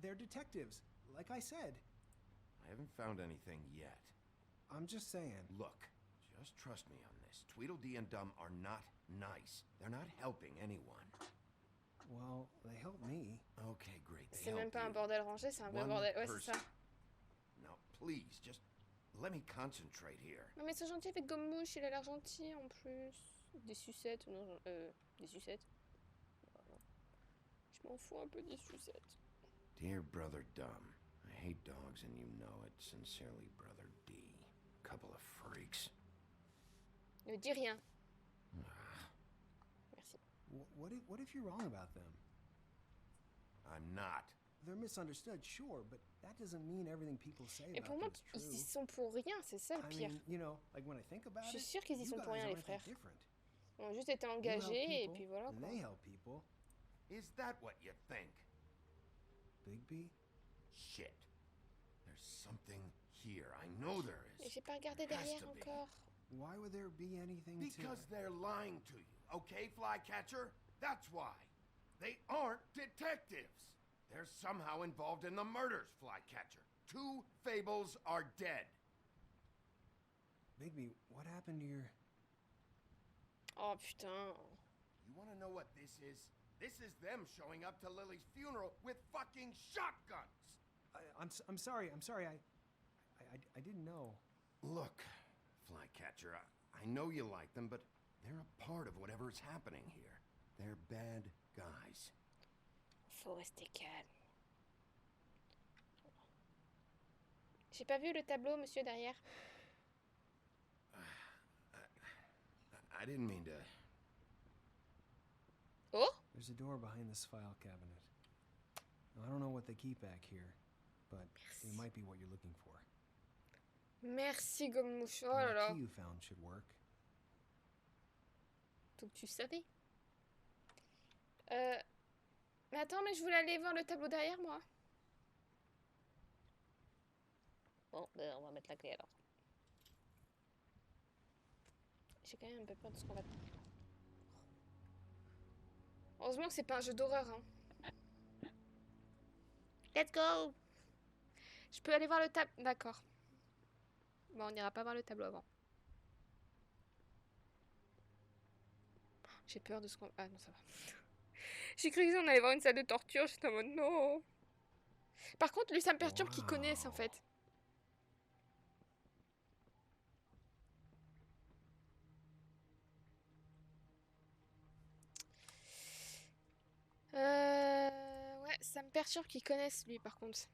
Speaker 15: They're detectives, like I said.
Speaker 4: I haven't found anything yet.
Speaker 15: I'm just saying.
Speaker 4: Look, just trust me on this. Tweedledee and Dumb are not nice. They're not helping anyone.
Speaker 15: Well, they help me.
Speaker 4: Okay, great. They
Speaker 1: C'est même
Speaker 4: help
Speaker 1: pas un
Speaker 4: you.
Speaker 1: bordel rangé, c'est un vrai
Speaker 4: One
Speaker 1: bordel. Ouais, c'est
Speaker 4: person.
Speaker 1: ça.
Speaker 4: Now, please, just let me concentrate here.
Speaker 1: Non mais c'est gentil avec Gomme Mouche, il a l'air gentil en plus. Des sucettes, non, des sucettes. Je m'en fous un peu des sucettes.
Speaker 4: Dear Brother Dumb, I hate dogs and you know it. Sincerely, Brother D. Couple of freaks.
Speaker 1: Ne dis rien. Merci.
Speaker 15: What if you're wrong about them?
Speaker 4: I'm not.
Speaker 15: They're misunderstood, sure, but that doesn't mean everything people say
Speaker 1: Et
Speaker 15: about
Speaker 1: pour moi,
Speaker 15: them is true.
Speaker 1: ils y sont pour rien, c'est ça le
Speaker 15: I
Speaker 1: pire.
Speaker 15: mean, you know, like when I think about
Speaker 1: Je suis
Speaker 15: it,
Speaker 1: sûre qu'ils y
Speaker 15: you
Speaker 1: sont pour
Speaker 15: guys
Speaker 1: rien, les
Speaker 15: aren't that
Speaker 1: frères.
Speaker 15: different.
Speaker 1: Ils ont juste été
Speaker 15: You help
Speaker 1: engagés et
Speaker 15: people,
Speaker 1: puis voilà
Speaker 15: and
Speaker 1: quoi.
Speaker 15: they help people.
Speaker 4: Is that what you think?
Speaker 15: Bigby?
Speaker 4: Shit. There's something here. I know there
Speaker 1: Et
Speaker 4: is.
Speaker 1: j'ai pas regardé
Speaker 4: There has
Speaker 1: derrière
Speaker 4: to be.
Speaker 1: encore.
Speaker 15: Why would there be anything
Speaker 4: Because they're lying to you, okay, Flycatcher? That's why. They aren't detectives. They're somehow involved in the murders, Flycatcher. 2 fables are dead.
Speaker 15: Bigby, what happened to your...
Speaker 1: Oh putain.
Speaker 4: You want to know what this is? This is them showing up to Lily's funeral with fucking shotguns.
Speaker 15: I'm sorry. I didn't know.
Speaker 4: Look, Flycatcher, I know you like them, but they're a part of whatever's happening here. They're bad guys.
Speaker 1: Faut rester calme. J'ai pas vu le tableau, monsieur, derrière.
Speaker 4: I didn't mean to...
Speaker 1: Oh?
Speaker 15: There's a door behind this file cabinet. I don't know what they keep back here, but it might be what you're looking for.
Speaker 1: Merci, Gommouche. Oh là
Speaker 15: The
Speaker 1: là.
Speaker 15: key you found should work.
Speaker 1: Donc tu savais. Mais attends, mais je voulais aller voir le tableau derrière moi. Bon, ben, on va mettre la clé alors. J'ai quand même un peu peur de ce qu'on va... Heureusement que c'est pas un jeu d'horreur, hein. Let's go! Je peux aller voir le tableau... D'accord. Bon, on n'ira pas voir le tableau avant. J'ai peur de ce qu'on... Ah non, ça va. J'ai cru qu'on allait voir une salle de torture, j'étais en mode non. Par contre, lui, ça me perturbe qu'ils connaissent, en fait. Ouais, ça me perturbe qu'ils connaissent, lui, par contre.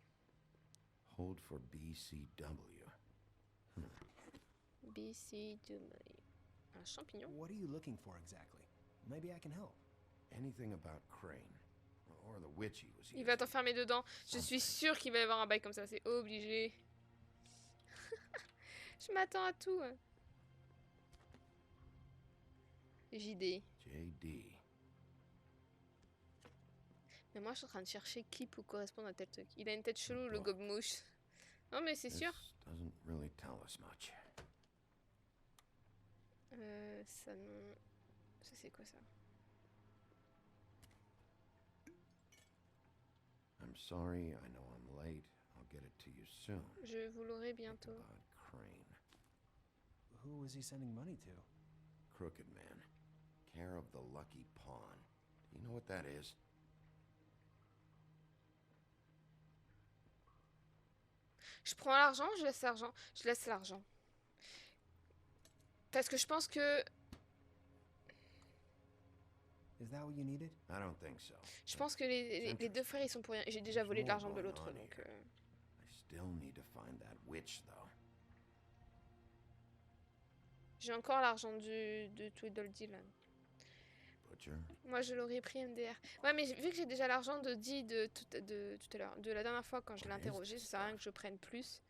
Speaker 4: Hold for BCW.
Speaker 1: BCW. Un champignon?
Speaker 15: What are you looking for exactly? Maybe I can help.
Speaker 4: Anything about Crane, or the witch he was
Speaker 1: Il va t'enfermer dedans. Je suis sûre qu'il va y avoir un bail comme ça, c'est obligé. Je m'attends à tout. Hein. JD.
Speaker 4: JD.
Speaker 1: Mais moi, je suis en train de chercher qui peut correspondre à tel truc. Il a une tête chelou, le gobe-mouche. Non, mais c'est sûr.
Speaker 4: Doesn't really tell us much.
Speaker 1: Ça non... Ça, c'est quoi ça?
Speaker 4: I'm sorry, I know I'm late. I'll get it to you soon.
Speaker 1: Je vous l'aurai bientôt.
Speaker 4: Crane.
Speaker 15: Who was he sending money to?
Speaker 4: Crooked Man. Care of the Lucky Pawn. Do you know what that is?
Speaker 1: Je prends l'argent, je laisse l'argent. Je laisse l'argent. Parce que je pense que...
Speaker 15: Is that what you needed?
Speaker 4: I don't think so.
Speaker 1: Je pense que les deux frères, ils sont pour rien. J'ai déjà volé de l'argent de l'autre, donc...
Speaker 4: I still need to find that witch, though.
Speaker 1: J'ai encore l'argent de Tweedle deal.
Speaker 4: Butcher.
Speaker 1: Moi, je l'aurais pris MDR. Ouais, mais vu que j'ai déjà l'argent de Dee de tout à l'heure, de la dernière fois quand je l'ai interrogé, ça sert à rien que je prenne plus.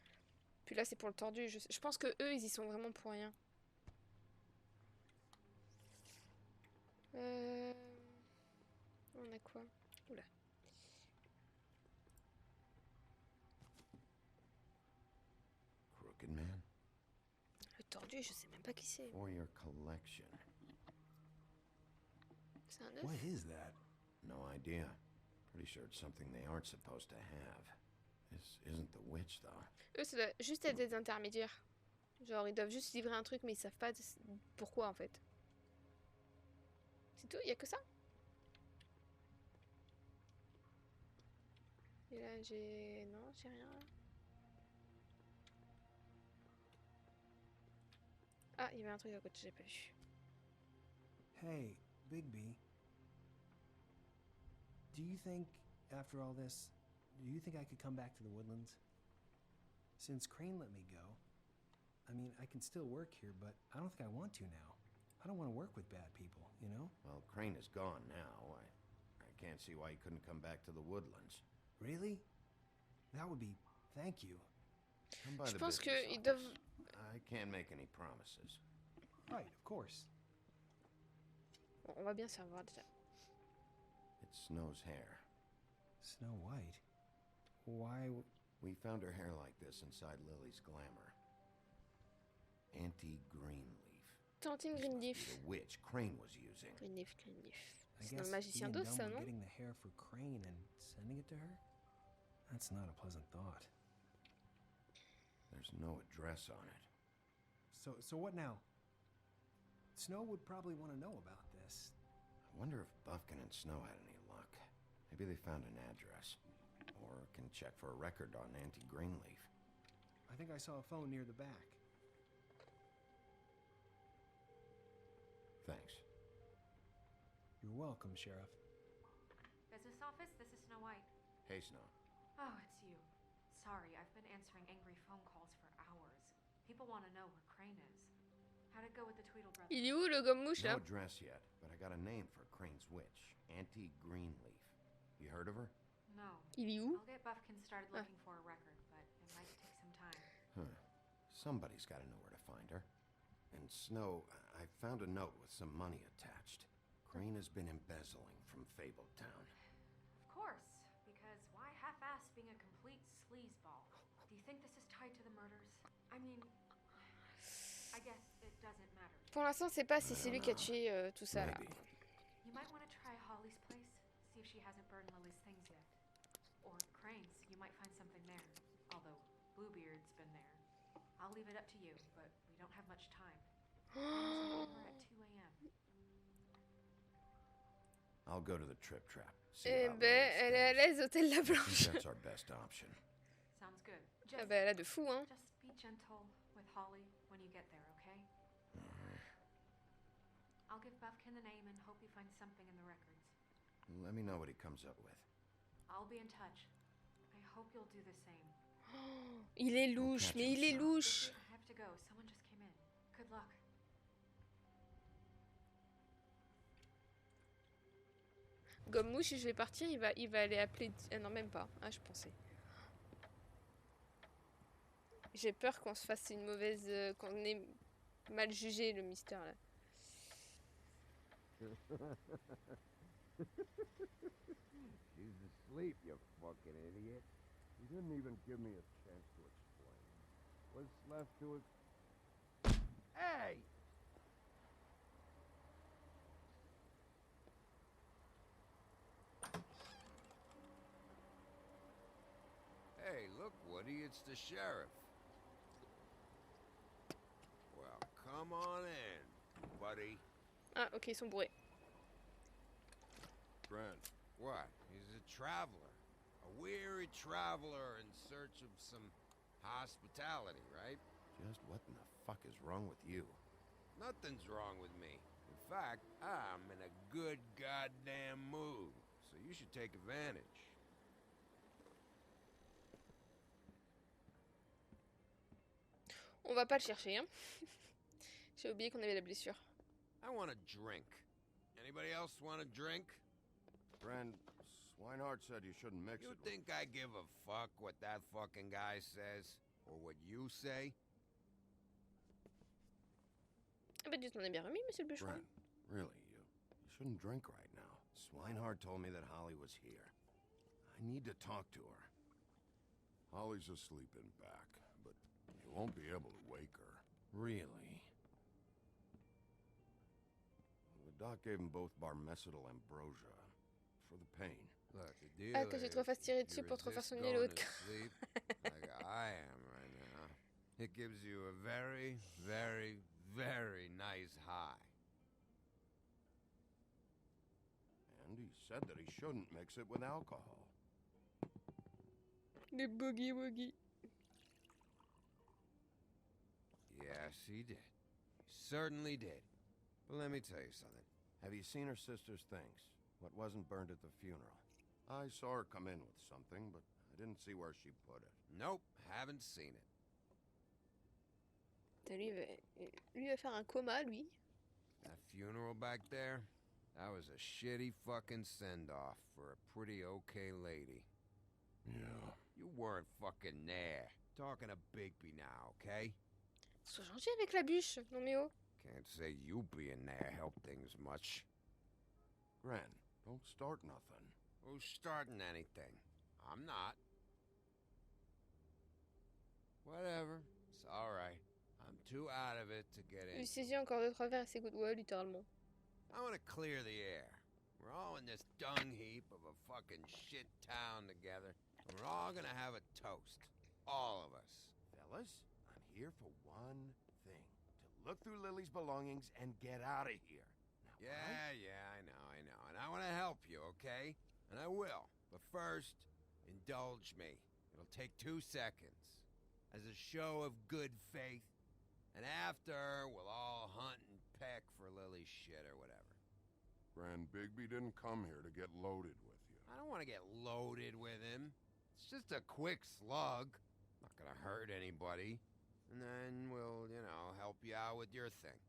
Speaker 1: Puis là, c'est pour le tordu. Je pense que eux, ils y sont vraiment pour rien. On a quoi? Oula.
Speaker 4: Crooked Man.
Speaker 1: Le tordu, je sais même pas qui c'est.
Speaker 4: For your collection.
Speaker 1: C'est un œuf?
Speaker 15: What is that?
Speaker 4: No idea. Pretty sure it's something they aren't supposed to have. This isn't the witch, though.
Speaker 1: Eux, ça doit juste être des intermédiaires. Genre, ils doivent juste livrer un truc, mais ils savent pas pourquoi, en fait. C'est tout? Y a que ça? Et là, j'ai... Non, j'ai rien. Ah, il y avait un truc à côté, j'ai pas vu.
Speaker 15: Hey, Bigby. Do you think, after all this, do you think I could come back to the woodlands? Since Crane let me go, I mean, I can still work here, but I don't think I want to now. I don't want to work with bad people, you know?
Speaker 4: Well, Crane is gone now. I can't see why he couldn't come back to the woodlands.
Speaker 15: Really? That would be... Thank you.
Speaker 4: Come by
Speaker 1: Je
Speaker 4: the
Speaker 1: pense
Speaker 4: business
Speaker 1: qu'ils
Speaker 4: office.
Speaker 1: doivent...
Speaker 4: I can't make any promises.
Speaker 15: Right, of course.
Speaker 1: Bon, on va bien savoir déjà.
Speaker 4: It's Snow's hair.
Speaker 15: Snow White? Why...
Speaker 4: We found her hair like this inside Lily's glamour. Anti-Greenleaf.
Speaker 1: Tantine Greenleaf.
Speaker 4: The witch Crane was using.
Speaker 1: Greenleaf.
Speaker 15: I
Speaker 1: C'est
Speaker 15: guess
Speaker 1: un magicien
Speaker 15: he and
Speaker 1: d'os,
Speaker 15: Dumb
Speaker 1: ça,
Speaker 15: were
Speaker 1: non?
Speaker 15: getting the hair for Crane and sending it to her? That's not a pleasant thought.
Speaker 4: There's no address on it.
Speaker 15: So what now? Snow would probably want to know about this.
Speaker 4: I wonder if Buffkin and Snow had any luck. Maybe they found an address. Or can check for a record on Anti-Greenleaf.
Speaker 15: I think I saw a phone near the back.
Speaker 4: Thanks.
Speaker 15: You're welcome, Sheriff.
Speaker 6: Business office, this is Snow White.
Speaker 4: Hey, Snow.
Speaker 6: Oh, it's you. Sorry, I've been answering angry phone calls for hours. People want to know where Crane is. How'd it go with the Tweedle brothers?
Speaker 1: Il est où le gomme-mouche là?
Speaker 4: No address yet, but I got a name for Crane's witch. Anti-Greenleaf. You heard of her?
Speaker 6: No.
Speaker 1: Il est où?
Speaker 6: I'll get Buffkin started looking for a record, but it might take some time.
Speaker 4: Huh. Somebody's got to know where to find her. And Snow, I found a note with some money attached. Crane has been embezzling from Fabletown.
Speaker 6: Of course, because why half-ass being a complete sleazeball? Do you think this is tied to the murders? I mean, I guess it doesn't matter.
Speaker 1: Pour l'instant, c'est pas si c'est lui qui a tué tout ça là.
Speaker 6: You might want to try Holly's place, see if she hasn't burned Lily's things yet. Or Crane's, you might find something there. Although Bluebeard's been there. I'll leave it up to you, but we don't have much time. We're at 2 a.m.
Speaker 4: I'll go to the Trip Trap.
Speaker 1: Eh ben, elle est à l'aise au Hôtel La Blanche.
Speaker 4: That's our best option.
Speaker 6: Sounds good.
Speaker 1: Ah bah, elle a de fou, hein.
Speaker 6: Just be gentle with Holly when you get there, okay? I'll give Buffkin the name and hope he finds something in the records.
Speaker 4: Let me know what he comes up with.
Speaker 6: I'll be in touch. I hope you'll do the same.
Speaker 1: Il est louche, mais il est louche.
Speaker 6: I have to go. Someone just came in. Good luck.
Speaker 1: Gomme-mouche, je vais partir, il va aller appeler... Ah non, même pas. Ah, je pensais. J'ai peur qu'on se fasse une mauvaise... qu'on ait mal jugé le mystère, là.
Speaker 4: She's asleep, you fucking idiot. You didn't even give me a chance to explain. What's left to it? Hey!
Speaker 9: Hey, look, Woody, it's the sheriff. Well, come on in, buddy.
Speaker 1: Ah, ok, ils sont bourrés.
Speaker 9: Brent, what? He's a traveler. A weary traveler in search of some hospitality, right?
Speaker 4: Just what in the fuck is wrong with you?
Speaker 9: Nothing's wrong with me. In fact, I'm in a good goddamn mood, so you should take advantage.
Speaker 1: On va pas le chercher, hein. J'ai oublié qu'on avait la blessure.
Speaker 9: I want a drink. Anybody else want a drink?
Speaker 4: Friend, Swinehart said you shouldn't mix
Speaker 9: You
Speaker 4: it.
Speaker 9: think I give a fuck what that fucking guy says? Or what you say?
Speaker 1: Ah bah, Dieu t'en a bien remis, monsieur le bûcheron.
Speaker 4: Brent, really, you shouldn't drink right now. Swinehart told me that Holly was here. I need to talk to her.
Speaker 12: Holly's asleep in back, but you won't be able to wake her.
Speaker 4: Really? The doc gave them both Barmecidal ambrosia for the pain.
Speaker 9: Look, the deal
Speaker 1: Ah, que tu te refasses tirer dessus
Speaker 9: you
Speaker 1: pour te refaire
Speaker 9: resist
Speaker 1: soigner
Speaker 9: going
Speaker 1: l'autre.
Speaker 9: to sleep like I am right now. It gives you a very, very, very nice high.
Speaker 4: And he said that he shouldn't mix it with alcohol.
Speaker 1: Les boogie-woogie.
Speaker 9: Yes, he did. He certainly did. But let me tell you something.
Speaker 4: Have you seen her sister's things? What wasn't burned at the funeral? I saw her come in with something, but I didn't see where she put it.
Speaker 9: Nope, haven't seen it.
Speaker 1: Lui va faire un coma, lui.
Speaker 9: That funeral back there? That was a shitty fucking send-off for a pretty okay lady.
Speaker 4: Yeah.
Speaker 9: You weren't fucking there. Talking to Bigby now, okay?
Speaker 1: Sois gentil avec la bûche, non mais oh.
Speaker 9: Can't say you being there helped things much.
Speaker 4: Gren, don't start nothing.
Speaker 9: Who's starting anything? I'm not. Whatever. It's alright. I'm too out of it to get in.
Speaker 1: Il saisit encore deux trois verres et c'est good. Ouais, littéralement.
Speaker 9: I want to clear the air. We're all in this dung heap of a fucking shit town together. And we're all gonna have a toast. All of us.
Speaker 4: Fellas, I'm here for one thing. To look through Lily's belongings and get out of here. Now,
Speaker 9: Yeah, I know. And I want to help you, okay? And I will. But first, indulge me. It'll take 2 seconds. As a show of good faith. And after, we'll all hunt and peck for Lily's shit or whatever.
Speaker 12: Grand Bigby didn't come here to get loaded with you.
Speaker 9: I don't want to get loaded with him. It's just a quick slug. Not gonna hurt anybody. And then we'll, help you out with your thing.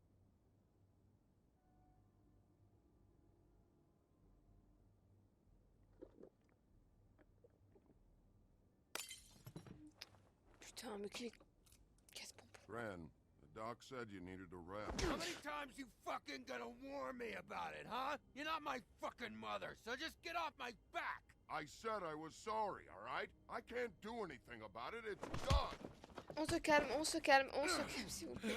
Speaker 1: Putain, mais qu'est-ce qu'on...
Speaker 12: Gran, the doc said you needed a rest.
Speaker 9: How many times you fucking gonna warn me about it, huh? You're not my fucking mother, so just get off my back!
Speaker 12: I said I was sorry, all right? I can't do anything about it. It's done.
Speaker 1: On se calme, s'il vous plaît.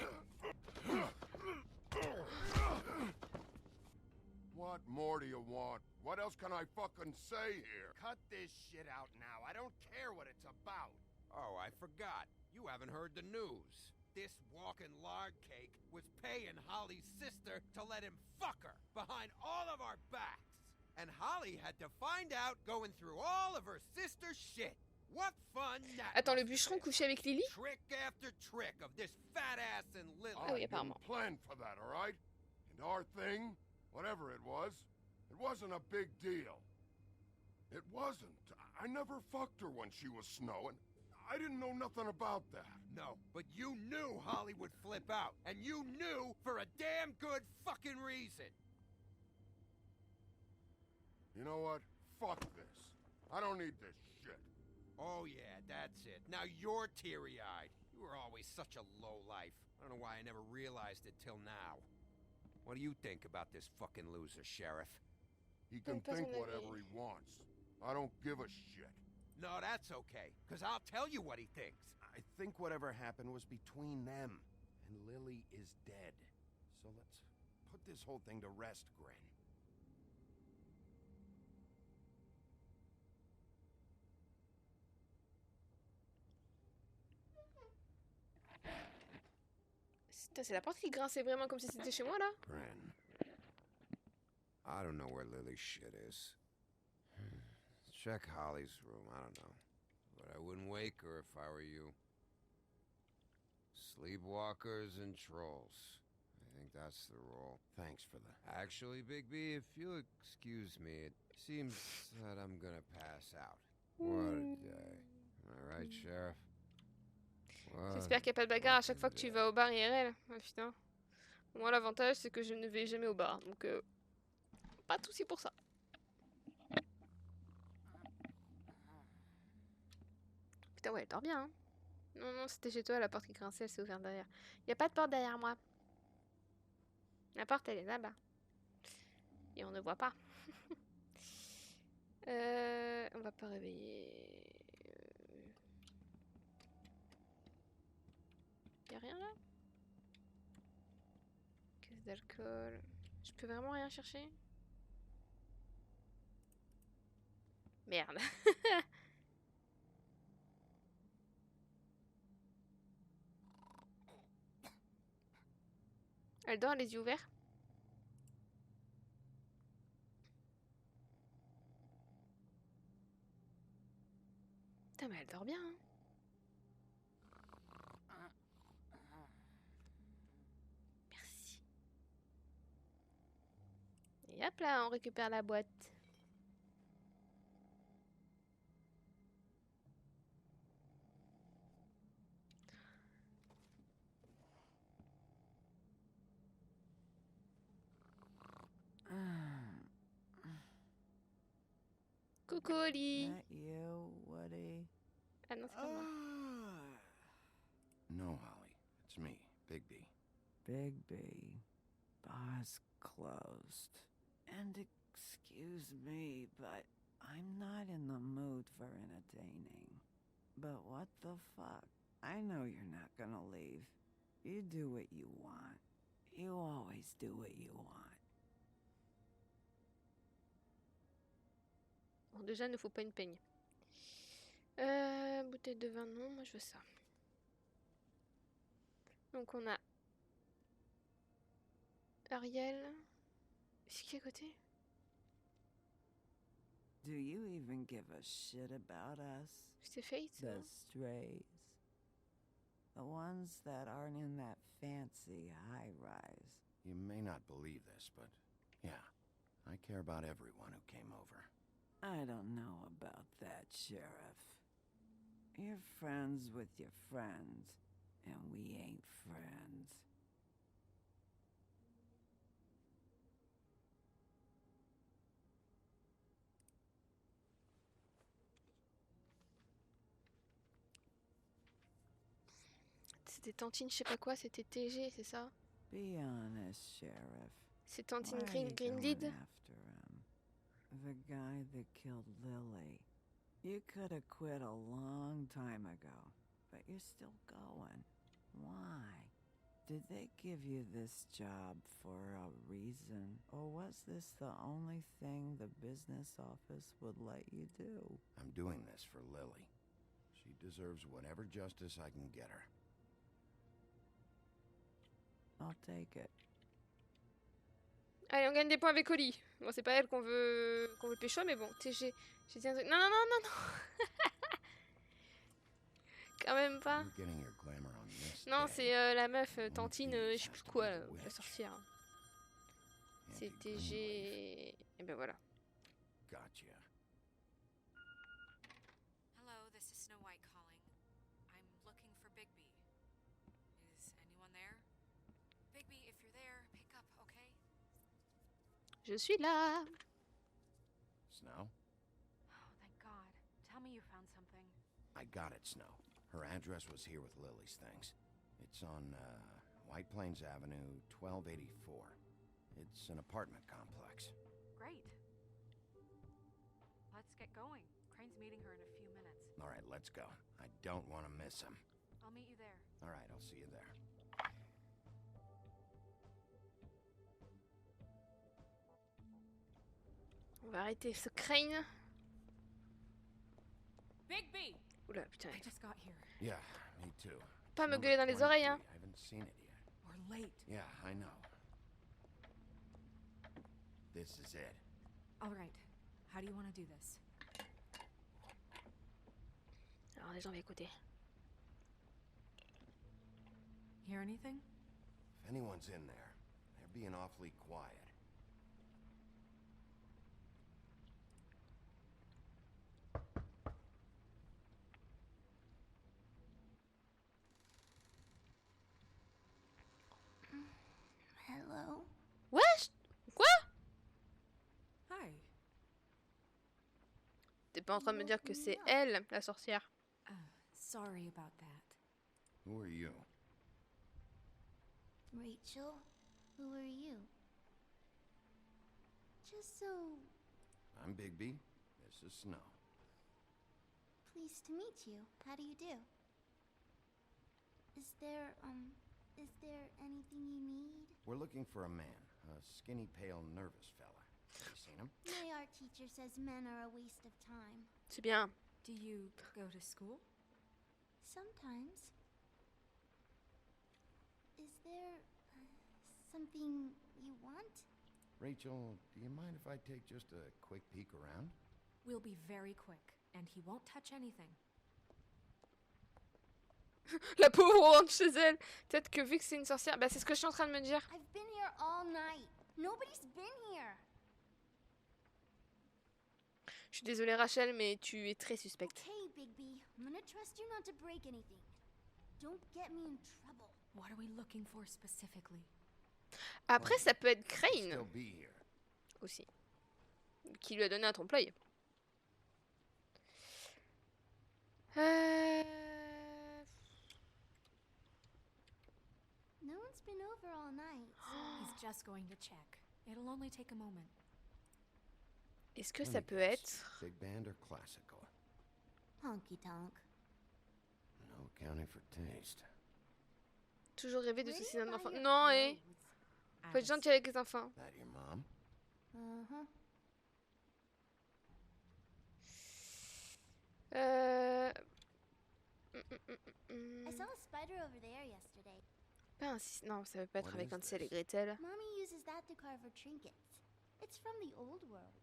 Speaker 12: What more do you want? What else can I fucking say here?
Speaker 4: cut this shit out now. I don't care what it's about.
Speaker 9: Oh, I forgot. You haven't heard the news. This walking lard cake was paying Holly's sister to let him fuck her behind all of our backs. And Holly had to find out going through all of her sister's shit. What fun that
Speaker 1: Attends, le bûcheron couché avec Lily?
Speaker 9: Trick after trick of this fat ass and Lily.
Speaker 1: Ah oui, apparemment.
Speaker 12: Planned for that, all right? And our thing, whatever it wasn't a big deal. It wasn't. I never fucked her when she was snowing. I didn't know nothing about that.
Speaker 9: No, but you knew Holly would flip out. And you knew for a damn good fucking reason.
Speaker 12: You know what? Fuck this. I don't need this shit.
Speaker 9: Oh yeah, that's it. Now you're teary-eyed. You were always such a lowlife. I don't know why I never realized it till now. What do you think about this fucking loser, Sheriff?
Speaker 12: He can think whatever he wants. I don't give a shit.
Speaker 9: No, that's okay, because I'll tell you what he thinks.
Speaker 4: I think whatever happened was between them, and Lily is dead. So let's put this whole thing to rest, Gren.
Speaker 1: C'est la porte qui grinçait vraiment comme si c'était chez moi là.
Speaker 9: Gren, I don't know where Lily's shit is. Check Holly's room, I don't know. But I wouldn't wake her if I were you. Sleepwalkers and trolls. I think that's the rule.
Speaker 4: Thanks for that.
Speaker 9: Actually, Bigby, if you'll excuse me, it seems that I'm gonna pass out. What a day. Am I right, Sheriff?
Speaker 1: J'espère qu'il n'y a pas de bagarre à chaque fois que tu vas au bar IRL. Ah putain. Moi, l'avantage, c'est que je ne vais jamais au bar. Donc, pas de soucis pour ça. Putain, ouais, elle dort bien. Hein. Non, non, c'était chez toi, la porte qui grinçait, elle s'est ouverte derrière. Il n'y a pas de porte derrière moi. La porte, elle est là-bas. Et on ne voit pas. On va pas réveiller... Y'a rien là? Caisse d'alcool. Je peux vraiment rien chercher? Merde. Elle dort les yeux ouverts? Putain mais elle dort bien hein. Hop là, on récupère la boîte. Coucou Oli.
Speaker 7: That you, Woody?
Speaker 1: Ah non, c'est pas moi.
Speaker 4: No, Holly. It's me, Bigby.
Speaker 7: Bigby. Bar's closed. And excuse me, but I'm not in the mood for entertaining. But what the fuck? I know you're not gonna leave. You do what you want. You always do what you want.
Speaker 1: Bon, déjà, il ne faut pas une peigne. Bouteille de vin, non, moi je veux ça. Donc on a Ariel. C'est qui à côté?
Speaker 7: Do you even give a shit about us?
Speaker 1: C'est Fate,
Speaker 7: The
Speaker 1: non?
Speaker 7: strays. The ones that aren't in that fancy high-rise.
Speaker 4: You may not believe this, but yeah, I care about everyone who came over.
Speaker 7: I don't know about that, Sheriff. You're friends with your friends, and we ain't friends.
Speaker 1: C'était Tantine, je sais pas quoi, c'était TG, c'est ça?
Speaker 7: Be honest, Sheriff.
Speaker 1: C'est Tantine
Speaker 7: Why are you
Speaker 1: Greenlead?
Speaker 7: going after him? The guy that killed Lily. You could have quit a long time ago, but you're still going. Why? Did they give you this job for a reason, or was this the only thing the business office would let you do?
Speaker 4: I'm doing this for Lily. She deserves whatever justice I can get her.
Speaker 7: I'll take it.
Speaker 1: Allez, on gagne des points avec Oli. Bon, c'est pas elle qu'on veut pécho, mais bon, TG. J'ai dit un truc. Non, non, non, non, non. Quand même pas.
Speaker 4: You're getting your glamour on this
Speaker 1: Non,
Speaker 4: day.
Speaker 1: c'est la meuf, Tantine, je sais plus quoi, la sorcière. C'est TG. Et ben voilà.
Speaker 4: Gotcha.
Speaker 6: Hello, this is Snow White calling. I'm looking for Bigby. Is anyone there? Bigby, if you're there, pick up, okay?
Speaker 1: Je suis là.
Speaker 4: Snow?
Speaker 6: Oh, thank God. Tell me you found something.
Speaker 4: I got it, Snow. Her address was here with Lily's things. It's on White Plains Avenue, 1284. It's an apartment complex.
Speaker 6: Great. Let's get going. Crane's meeting her in a few minutes.
Speaker 4: All right, let's go. I don't want to miss him.
Speaker 6: I'll meet you there.
Speaker 4: All right, I'll see you there.
Speaker 1: On va arrêter ce crane.
Speaker 6: Bigby!
Speaker 1: Oula, putain.
Speaker 6: I just got here.
Speaker 4: Yeah, me too.
Speaker 1: Pas me
Speaker 4: Number
Speaker 1: gueuler dans les oreilles, hein.
Speaker 4: 23. I haven't seen it yet.
Speaker 6: We're late.
Speaker 4: Yeah, I know. This is it.
Speaker 6: All right. How do you want to do this?
Speaker 1: Alors les gens vont écouter.
Speaker 6: Hear anything?
Speaker 4: If anyone's in there, they're being awfully quiet.
Speaker 5: Hello?
Speaker 1: Wesh! Quoi?
Speaker 6: Hi.
Speaker 1: T'es pas en train de me dire que c'est elle, la sorcière?
Speaker 6: Sorry about that.
Speaker 4: Who are you?
Speaker 5: Rachel? Who are you? Just so
Speaker 4: I'm Bigby. This is Snow.
Speaker 5: pleased to meet you. How do you do? Is there anything you need?
Speaker 4: We're looking for a man. A skinny, pale, nervous fella. Have you seen him?
Speaker 5: My art teacher says men are a waste of time.
Speaker 1: C'est bien.
Speaker 6: Do you go to school?
Speaker 5: Sometimes. Is there something you want?
Speaker 4: Rachel, do you mind if I take just a quick peek around?
Speaker 6: We'll be very quick, and he won't touch anything.
Speaker 1: La pauvre rentre chez elle. Peut-être que vu que c'est une sorcière, bah c'est ce que je suis en train de me dire.
Speaker 5: I've been here all night. Nobody's been here.
Speaker 1: Je suis désolée Rachel, mais tu es très suspecte.
Speaker 16: Okay, Bigby. I'm gonna trust you not to break anything. Don't get me in trouble.
Speaker 6: What are we looking for specifically?
Speaker 1: Après, ça peut être Crane
Speaker 4: Still be here.
Speaker 1: aussi, qui lui a donné un trompe-l'œil.
Speaker 16: No one's been over all night.
Speaker 6: He's just going to check. It'll only take a moment.
Speaker 1: Est-ce que ça peut être...
Speaker 4: Big band or classical?
Speaker 16: Honky tonk.
Speaker 4: No accounting for taste.
Speaker 1: Toujours rêver de suicider un enfant. Non, faut être gentil avec les enfants.
Speaker 4: That your mom?
Speaker 16: Uh-huh. I saw a spider over there yesterday.
Speaker 1: Non, ça peut pas être avec Hansel et Gretel.
Speaker 16: Mommy uses that to carve her trinkets. It's from the old world.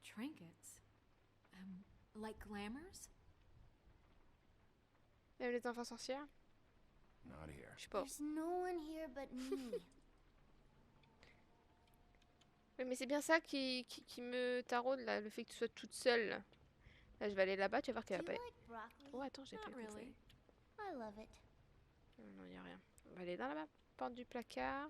Speaker 6: Trinkets? Like glamours?
Speaker 1: Même les enfants sorcières?
Speaker 4: Not here.
Speaker 1: Je sais pas.
Speaker 16: There's no one here but me.
Speaker 1: Oui, mais c'est bien ça qui me taraude là, le fait que tu sois toute seule. Là, je vais aller là-bas, tu vas voir qu'elle va pas... Oh, attends, j'ai pas compris.
Speaker 16: I love it.
Speaker 1: Non, y a rien. On va aller dans la porte du placard.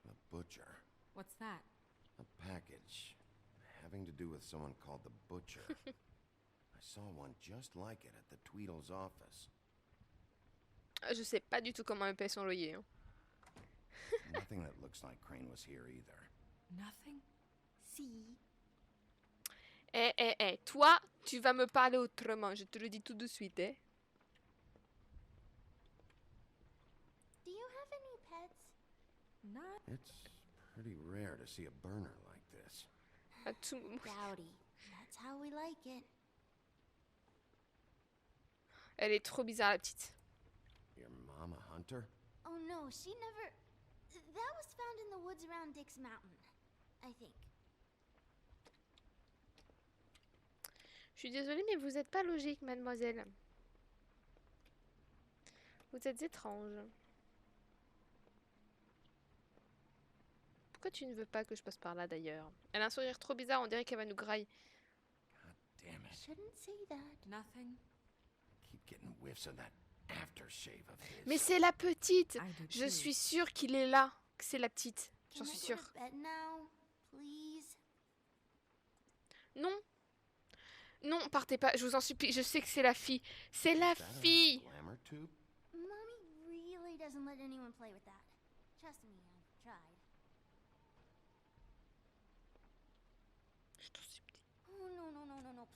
Speaker 4: A butcher.
Speaker 6: What's that?
Speaker 4: A package having to do with someone called the Butcher. I saw one just like it at the Tweedle's office.
Speaker 1: Je sais pas du tout comment elle paye son loyer. Hein.
Speaker 4: Nothing that looks like Crane was here either.
Speaker 6: Nothing?
Speaker 16: Si.
Speaker 1: Toi, tu vas me parler autrement, je te le dis tout de suite,
Speaker 16: Do you have any pets?
Speaker 6: Not.
Speaker 4: It's pretty rare to see a burner like this.
Speaker 16: Dowdy. That's how we like it.
Speaker 1: Elle est trop bizarre, la petite.
Speaker 4: Your mom a hunter?
Speaker 16: Oh no, she never... That was found in the woods around Dick's Mountain, I think.
Speaker 1: Je suis désolée, mais vous êtes pas logique, mademoiselle. Vous êtes étrange. Pourquoi tu ne veux pas que je passe par là, d'ailleurs? Elle a un sourire trop bizarre, on dirait qu'elle va nous grailler.
Speaker 4: God damn it.
Speaker 16: Shouldn't say that.
Speaker 6: Nothing.
Speaker 4: Keep getting whiffs of that aftershave of his.
Speaker 1: Mais c'est la petite! Je suis sûre qu'il est là, que c'est la petite. J'en suis sûre.
Speaker 16: Now, please?
Speaker 1: Non! Non, partez pas, je vous en supplie, je sais que c'est la fille. C'est la fille!
Speaker 4: Glamour tube?
Speaker 16: Mommy really doesn't let anyone play with that. Trust me, I've tried.
Speaker 1: Je t'en supplie.
Speaker 16: Oh, no.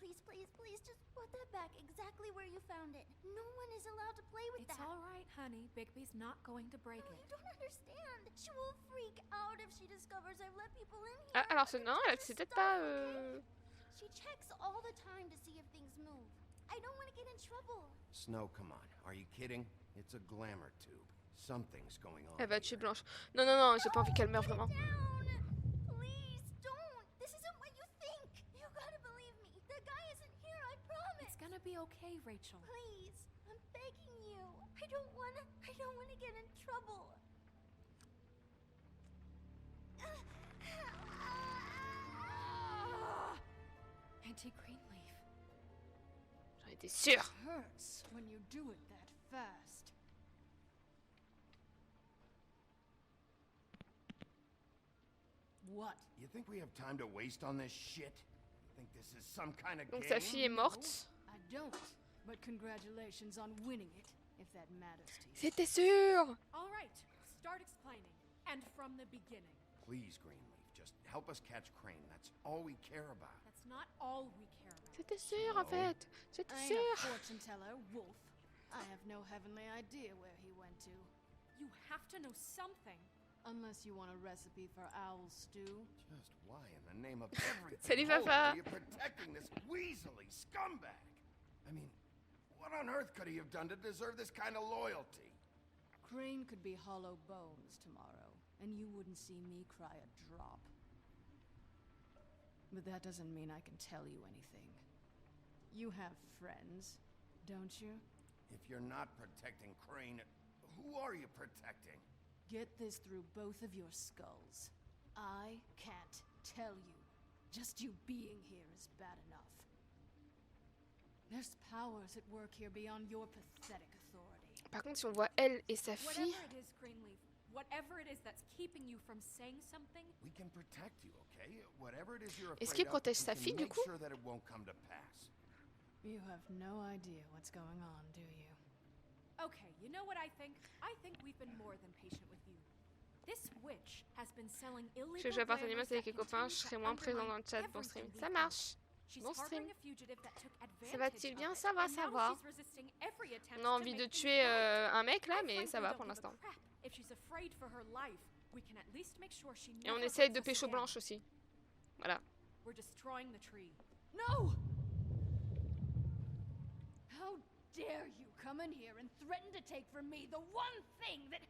Speaker 16: Please, just put that back exactly where you found it. No one is allowed to play with that.
Speaker 6: It's all right, honey. Bigby's not going to break it.
Speaker 16: You don't understand. She will freak out if she discovers I've let people in here.
Speaker 1: Ah, alors non, c'est peut-être pas...
Speaker 16: She checks all the time to see if things move. I don't want to get in trouble.
Speaker 4: Snow, come on. Are you kidding? It's a glamour tube. Something's going on.
Speaker 1: Elle va tuer Blanche. Non, j'ai pas envie qu'elle meure vraiment.
Speaker 16: Please don't. This isn't what you think. You gotta believe me. The guy isn't here, I promise.
Speaker 6: It's gonna be okay, Rachel.
Speaker 16: Please, I'm begging you. I don't wanna get in trouble.
Speaker 6: Anti-Greenleaf.
Speaker 1: J'en étais sûre.
Speaker 17: Hurts when you do it that fast.
Speaker 4: What? You think we have time to waste on this shit? You think this is some kind of
Speaker 1: Donc
Speaker 4: game?
Speaker 1: sa fille est morte.
Speaker 17: I don't, but congratulations on winning it, if that matters to you.
Speaker 1: C'était sûr.
Speaker 6: All right, start explaining, and from the beginning.
Speaker 4: Please, Greenleaf, just help us catch Crane. That's all we care about.
Speaker 6: That's not all we care about.
Speaker 1: C'était sûr en fait. C'était
Speaker 17: I ain't
Speaker 1: sûr.
Speaker 17: a fortune teller, Wolf. I have no heavenly idea where he went to.
Speaker 6: You have to know something.
Speaker 17: Unless you want a recipe for owl stew.
Speaker 4: Just why in the name of everything
Speaker 1: Salut,
Speaker 4: holy
Speaker 1: Fafa.
Speaker 4: are you protecting this weaselly scumbag? I mean, what on earth could he have done to deserve this kind of loyalty?
Speaker 17: Crane could be hollow bones tomorrow, and you wouldn't see me cry a drop. But that doesn't mean I can tell you anything. You have friends, don't you?
Speaker 4: If you're not protecting Crane, Who are you protecting?
Speaker 17: Get this through both of your skulls. I can't tell you. Just you being here is bad enough. There's powers at work here beyond your pathetic authority.
Speaker 1: Par contre, si on voit elle et sa fille...
Speaker 6: Whatever it is, Greenleaf, whatever it is that's keeping you from saying something,
Speaker 4: we can protect you, okay? Whatever it is you're
Speaker 1: Est-ce
Speaker 4: afraid
Speaker 1: qu'il
Speaker 4: of,
Speaker 1: protège
Speaker 4: we
Speaker 1: sa
Speaker 4: can
Speaker 1: fille, du
Speaker 4: make
Speaker 1: coup?
Speaker 4: sure that it won't come to pass.
Speaker 17: You have no idea what's going on, do you?
Speaker 6: okay, you know what I think? I think we've been more than patient with you. This witch has been selling illegal
Speaker 1: Je joue à partir du
Speaker 6: glamours
Speaker 1: avec
Speaker 6: that
Speaker 1: les copains,
Speaker 6: continue
Speaker 1: je
Speaker 6: to
Speaker 1: serai moins présent dans le
Speaker 6: undermine
Speaker 1: chat. Bon stream.
Speaker 6: everything
Speaker 1: Ça
Speaker 6: we've
Speaker 1: marche.
Speaker 6: built. She's
Speaker 1: Bon stream.
Speaker 6: harboring a fugitive that took
Speaker 1: Ça
Speaker 6: advantage
Speaker 1: va-t-il bien?
Speaker 6: of
Speaker 1: Ça
Speaker 6: it,
Speaker 1: va,
Speaker 6: and
Speaker 1: ça
Speaker 6: now
Speaker 1: va.
Speaker 6: she's resisting every attempt
Speaker 1: On a
Speaker 6: to
Speaker 1: envie de
Speaker 6: make things
Speaker 1: tuer
Speaker 6: right.
Speaker 1: un mec là,
Speaker 6: I
Speaker 1: mais
Speaker 6: frankly
Speaker 1: ça va
Speaker 6: don't
Speaker 1: pour
Speaker 6: give a
Speaker 1: l'instant.
Speaker 6: crap. If she's afraid for her life, we can at least make sure she
Speaker 1: Et on
Speaker 6: never
Speaker 1: essaye de
Speaker 6: hurts us
Speaker 1: pécho
Speaker 6: again.
Speaker 1: Blanche aussi. Voilà.
Speaker 6: We're destroying the tree.
Speaker 17: No! How dare you come in here and threaten to take from me the one thing that...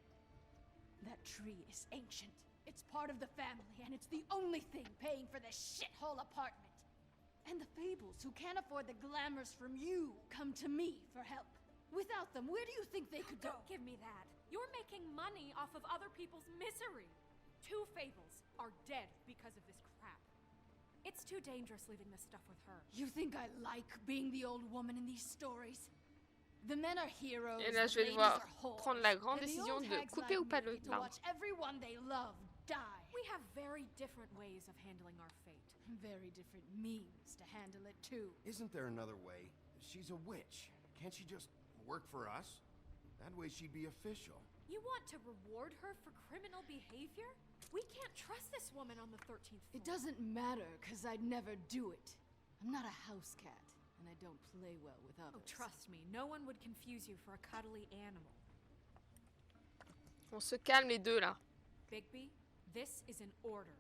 Speaker 17: That tree is ancient. It's part of the family, and it's the only thing paying for this shithole apartment. And the fables who can't afford the glamours from you come to me for help. Without them, where do you think they could go?
Speaker 6: Don't give me that. You're making money off of other people's misery. 2 fables are dead because of this crap. It's too dangerous leaving this stuff with her.
Speaker 17: You think I like being the old woman in these stories? The men are heroes,
Speaker 1: Et là, je
Speaker 17: the
Speaker 1: vais
Speaker 17: ladies
Speaker 1: devoir
Speaker 17: are whores,
Speaker 1: prendre la grande
Speaker 17: and the
Speaker 1: décision
Speaker 17: old
Speaker 1: de
Speaker 17: hags
Speaker 1: couper
Speaker 17: like
Speaker 1: ou pas
Speaker 17: me get to
Speaker 1: l'arbre.
Speaker 17: watch everyone they love die.
Speaker 6: We have very different ways of handling our fate.
Speaker 17: Very different means to handle it too.
Speaker 4: Isn't there another way? She's a witch. Can't she just work for us? That way she'd be official.
Speaker 6: You want to reward her for criminal behavior? We can't trust this woman on the 13th floor.
Speaker 17: It doesn't matter, because I'd never do it. I'm not a house cat, and I don't play well with others.
Speaker 6: Oh, trust me, no one would confuse you for a cuddly animal.
Speaker 1: On se calme les deux là.
Speaker 6: Bigby, this is an order.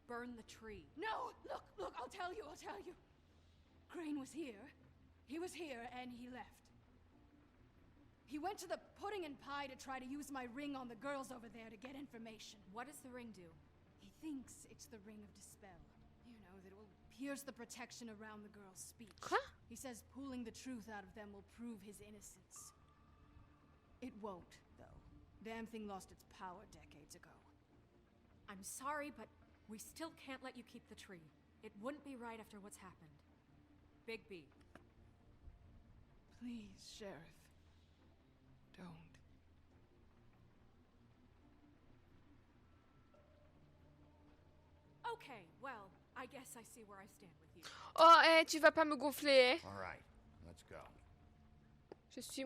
Speaker 6: Burn the tree.
Speaker 17: No! Look, I'll tell you. Crane was here. He was here, and he left. He went to the pudding and pie to try to use my ring on the girls over there to get information.
Speaker 6: What does the ring do?
Speaker 17: He thinks it's the ring of dispel. You know, that it will pierce the protection around the girl's speech.
Speaker 1: Quoi?
Speaker 17: He says pulling the truth out of them will prove his innocence. It won't, though. Damn thing lost its power decades ago.
Speaker 6: I'm sorry, but we still can't let you keep the tree. It wouldn't be right after what's happened. Bigby.
Speaker 17: Please, Sheriff. Don't.
Speaker 6: Okay, well, I guess I see where I stand with you.
Speaker 1: Oh, tu vas pas me gonfler,
Speaker 4: All right, let's go.
Speaker 1: Je suis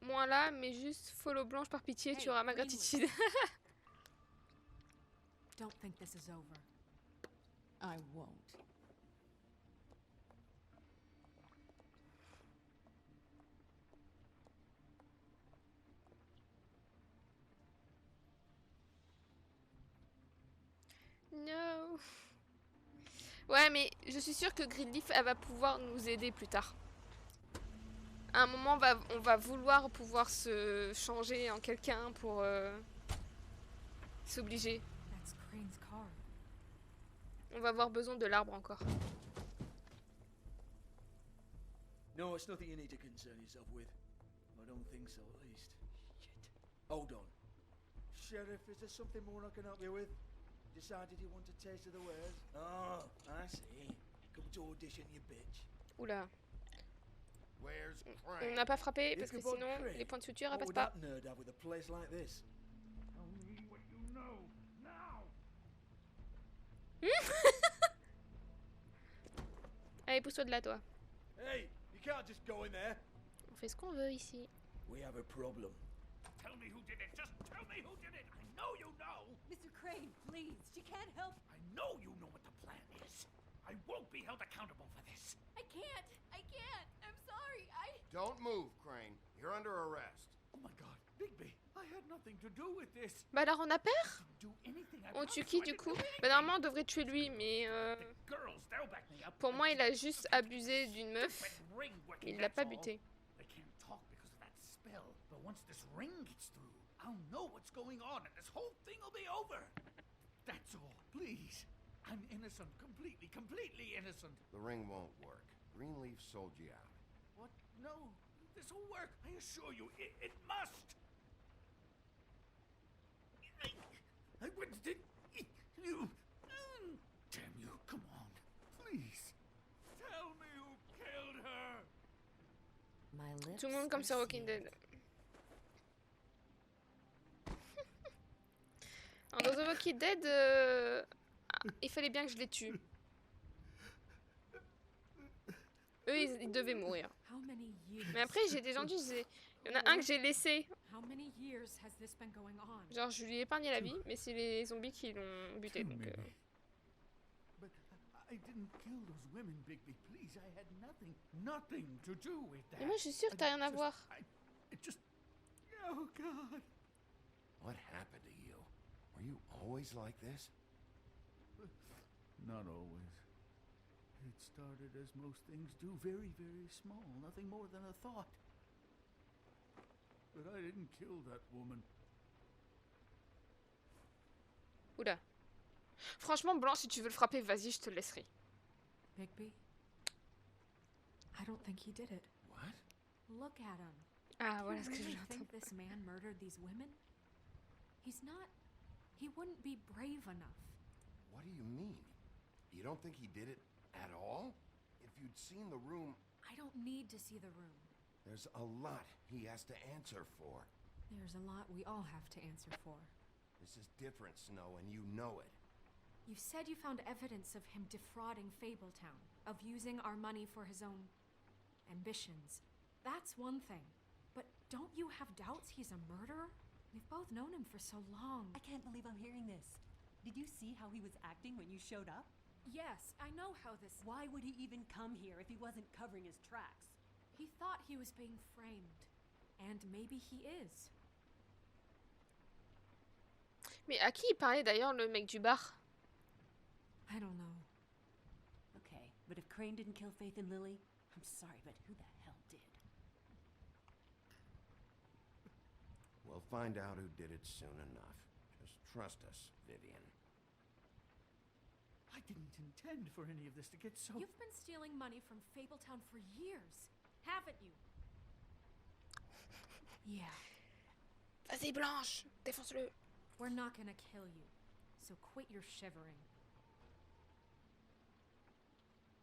Speaker 1: moins là, mais juste follow Blanche par pitié,
Speaker 6: Hey,
Speaker 1: tu auras ma
Speaker 6: Greenleaf.
Speaker 1: gratitude.
Speaker 6: Don't think this is over.
Speaker 17: I won't.
Speaker 1: No. Ouais, mais je suis sûre que Greenleaf, elle va pouvoir nous aider plus tard. À un moment, on va vouloir pouvoir se changer en quelqu'un pour s'obliger.
Speaker 6: That's Crane's car.
Speaker 1: On va avoir besoin de l'arbre encore.
Speaker 18: No, it's nothing you need to concern yourself with. I don't think so, at least. Shit. Hold on. Sheriff, is there something more I can help you with? Decided you want a taste of the wares? Oh, I see. Come to audition, you bitch.
Speaker 1: Oula.
Speaker 4: Where's
Speaker 1: On
Speaker 4: Crane?
Speaker 1: n'a pas frappé parce que
Speaker 18: Ichabod
Speaker 1: sinon
Speaker 18: Crane?
Speaker 1: les points de suture elles
Speaker 18: What
Speaker 1: passent
Speaker 18: would
Speaker 1: pas.
Speaker 18: that nerd have with a place like this?
Speaker 12: Tell me what you know, now!
Speaker 1: Allez, pousse-toi de là, toi.
Speaker 18: Hey, you can't just go in there.
Speaker 1: On fait ce qu'on veut ici.
Speaker 18: We have a problem.
Speaker 12: Tell me who did it! Just tell me who did it! I know you know!
Speaker 17: Mr. Crane, please. She can't help.
Speaker 12: I know you know what the plan is! I won't be held accountable for this!
Speaker 16: I can't. I'm sorry.
Speaker 4: Don't move, Crane. You're under arrest.
Speaker 12: Oh my god, Bigby, I had nothing to do with this!
Speaker 1: Bah alors on a peur?
Speaker 12: Do anything I
Speaker 1: On
Speaker 12: promised
Speaker 1: tue
Speaker 12: you,
Speaker 1: qui
Speaker 12: I
Speaker 1: du
Speaker 12: didn't
Speaker 1: coup?
Speaker 12: do
Speaker 1: Bah
Speaker 12: anything.
Speaker 1: normalement on devrait tuer lui, mais
Speaker 12: The girls, they'll back me up.
Speaker 1: pour moi il a juste abusé d'une meuf.
Speaker 12: Stupid ring working,
Speaker 1: Il l'a
Speaker 12: that's
Speaker 1: pas
Speaker 12: all.
Speaker 1: buté.
Speaker 12: They can't talk because of that spell, but once this ring gets through, I'll know what's going on and this whole thing will be over. That's all, please. I'm innocent, completely innocent.
Speaker 4: The ring won't work. Greenleaf sold you out.
Speaker 12: What? No, this will work. I assure you, it must.
Speaker 2: I wouldn't eat you. Damn you, come on, please. Tell me who killed her.
Speaker 10: My lips
Speaker 1: Tout le monde comme
Speaker 10: are
Speaker 1: sur Walking
Speaker 10: sealed.
Speaker 1: Dead. Alors, dans The Walking Dead, il fallait bien que je les tue. Eux, ils devaient mourir.
Speaker 6: How many years?
Speaker 1: Mais après, j'ai des gens qui disaient... Il y en a un que j'ai laissé.
Speaker 6: How many years has this been going on?
Speaker 1: Genre, je lui ai épargné la vie, mais c'est les zombies qui l'ont buté. Donc,
Speaker 2: But I didn't kill those women, Bigby. Please, I had nothing to do with that.
Speaker 1: Et moi, je suis sûre que t'as rien à voir.
Speaker 2: It just... Oh, God.
Speaker 4: What happened to you? Were you always like this?
Speaker 2: Not always. It started as most things do, very, very small, nothing more than a thought. But I didn't kill that woman.
Speaker 1: Oula. Franchement, Blanche, si tu veux le frapper, vas-y, je te le laisserai.
Speaker 6: Bigby? I don't think he did it.
Speaker 4: What?
Speaker 6: Look at him.
Speaker 1: Ah,
Speaker 6: Do
Speaker 1: voilà
Speaker 6: you
Speaker 1: ce que je
Speaker 6: really
Speaker 1: voulais
Speaker 6: think
Speaker 1: entendre.
Speaker 6: this man murdered these women? He's not... He wouldn't be brave enough.
Speaker 4: What do you mean? You don't think he did it at all? If you'd seen the room,
Speaker 6: I don't need to see the room.
Speaker 4: there's a lot he has to answer for.
Speaker 6: There's a lot we all have to answer for.
Speaker 4: This is different, Snow, and you know it.
Speaker 6: You said you found evidence of him defrauding Fabletown, of using our money for his own ambitions. That's one thing. But don't you have doubts he's a murderer? We've both known him for so long.
Speaker 19: I can't believe I'm hearing this. Did you see how he was acting when you showed up?
Speaker 6: Yes, I know how this...
Speaker 19: Why would he even come here if he wasn't covering his tracks?
Speaker 6: He thought he was being framed. And maybe he is.
Speaker 1: Mais à qui il parlait d'ailleurs, le mec du bar?
Speaker 6: I don't know.
Speaker 19: Okay, but if Crane didn't kill Faith and Lily, I'm sorry, but who the hell did?
Speaker 4: We'll find out who did it soon enough. Just trust us, Vivian.
Speaker 2: I didn't intend for any of this to get so...
Speaker 6: You've been stealing money from Fabletown for years, haven't you? Yeah.
Speaker 1: Vas-y, Blanche, défonce-le.
Speaker 6: We're not gonna kill you, so quit your shivering.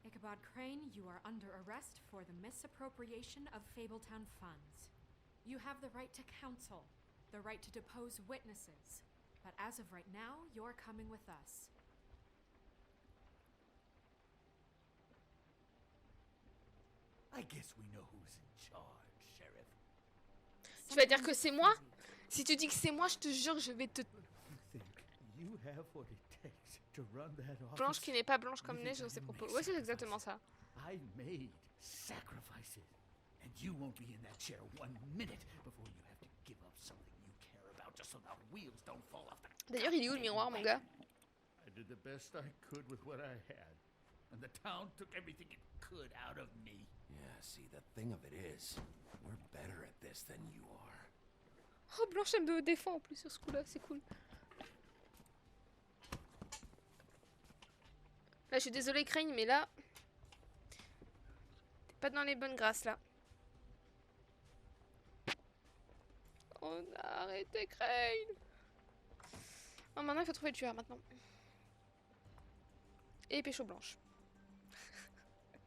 Speaker 6: Ichabod Crane, you are under arrest for the misappropriation of Fabletown funds. You have the right to counsel, the right to depose witnesses, but as of right now, you're coming with us.
Speaker 2: I guess we know who's in charge, Sheriff.
Speaker 1: Tu vas dire que c'est moi? Si tu dis que c'est moi, je te jure que je vais te...
Speaker 2: You have what it takes to run that office.
Speaker 1: Blanche qui n'est pas blanche comme neige dans ses propos. Ouais, c'est exactement ça.
Speaker 2: I made sacrifices, and you won't be in that chair 1 minute before you have to give up something you care about just so the wheels don't fall off the...
Speaker 1: D'ailleurs, il est où le miroir, mon gars?
Speaker 2: I did the best I could with what I had, and the town took everything it could out of me.
Speaker 4: Yeah, see, the thing of it is, we're better at this than you are.
Speaker 1: Oh, Blanche, elle me défend en plus sur ce coup-là, c'est cool. Là, je suis désolée, Crane, mais là... T'es pas dans les bonnes grâces, là. On a arrêté Crane. Oh, maintenant, il faut trouver le tueur, maintenant. Et pécho Blanche.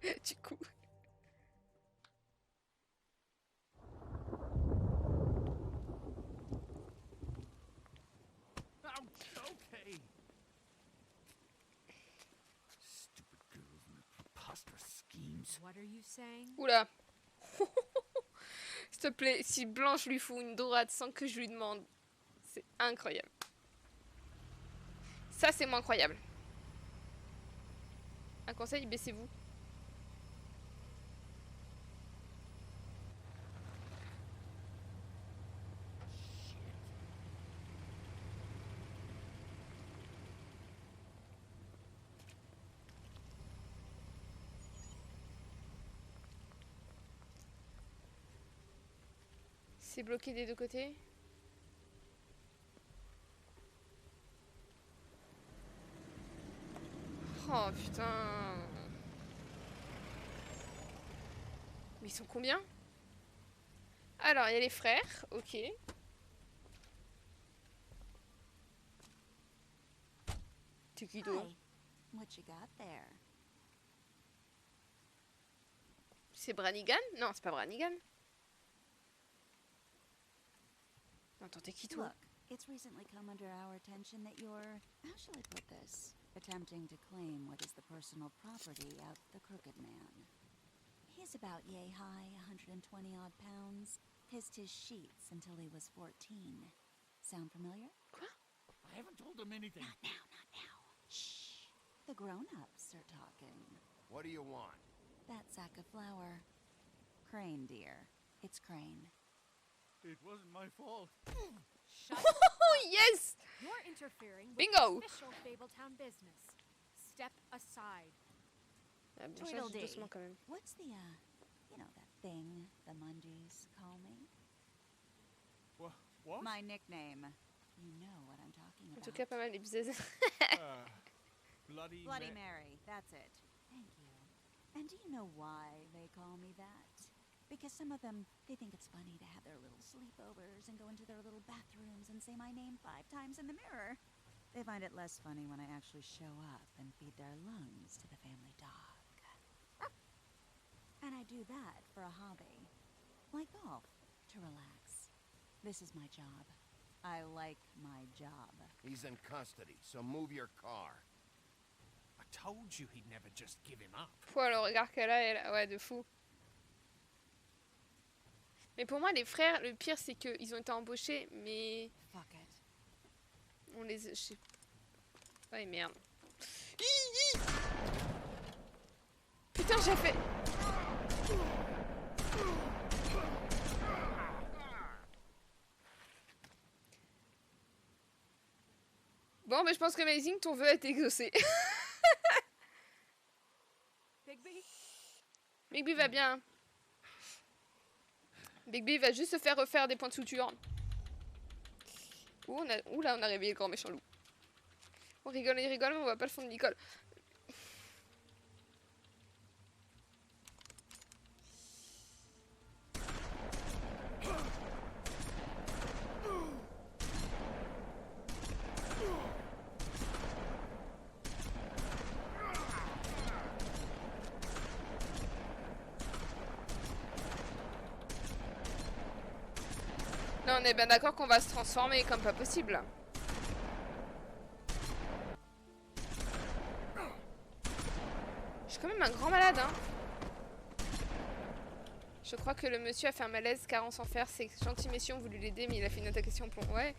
Speaker 1: Du coup...
Speaker 2: Okay. Stupid girls and their preposterous schemes.
Speaker 6: What are you saying?
Speaker 1: Oula. S'il te plaît, si Blanche lui fout une droite sans que je lui demande, c'est incroyable. Ça, c'est moins incroyable. Un conseil, baissez-vous. C'est bloqué des deux côtés. Oh putain. Mais ils sont combien? Alors, il y a les frères, ok. C'est qui toi?
Speaker 7: What you got there?
Speaker 1: C'est Branigan? Non, c'est pas Branigan. Attends, t'es qui toi?
Speaker 7: Look, it's recently come under our attention that you're, how shall I put this, attempting to claim what is the personal property of the Crooked Man. He's about yay high, 120 odd pounds. Pissed his sheets until he was 14. Sound familiar?
Speaker 1: Quoi?
Speaker 18: I haven't told him anything.
Speaker 7: Not now. Shh. The grown-ups are talking.
Speaker 4: What do you want?
Speaker 7: That sack of flour. Crane, dear. It's Crane.
Speaker 18: It wasn't my fault.
Speaker 5: Shut
Speaker 1: Oh, yes!
Speaker 5: You're interfering with
Speaker 1: Bingo!
Speaker 5: official Fabletown business. Step aside.
Speaker 1: Ah, bien sûr,
Speaker 7: Tweedle
Speaker 1: doucement quand même.
Speaker 7: What's the, you know, that thing the Mundies call me?
Speaker 18: What?
Speaker 7: My nickname. You know what I'm talking
Speaker 1: En
Speaker 7: about.
Speaker 1: tout cas, pas mal d'épisodes.
Speaker 18: Bloody
Speaker 7: Mary, that's it. Thank you. And do you know why they call me that? Because some of them, they think it's funny to have their little sleepovers and go into their little bathrooms and say my name 5 times in the mirror. They find it less funny when I actually show up and feed their lungs to the family dog. And I do that for a hobby. Like golf, to relax. This is my job. I like my job.
Speaker 4: He's in custody, so move your car.
Speaker 3: I told you he'd never just give him up.
Speaker 1: Pouah, le regard qu'elle a, elle... ouais, de fou. Mais pour moi, les frères, le pire, c'est qu'ils ont été embauchés, mais...
Speaker 7: Fuck it.
Speaker 1: On les... Je sais... Ouais, merde. Putain, j'ai fait... Bon, mais je pense que Amazing, ton vœu a été exaucé.
Speaker 5: Bigby?
Speaker 1: Bigby va bien. Bigby va juste se faire refaire des points de suture. Ouh, là, on a réveillé le grand méchant loup. On rigole, mais on voit pas le fond de Nicole. Là, on est bien d'accord qu'on va se transformer comme pas possible. Je suis quand même un grand malade, hein. Je crois que le monsieur a fait un malaise car on s'en faire. Ces gentils messieurs ont voulu l'aider, mais il a fait une attaque question plomb. Ouais.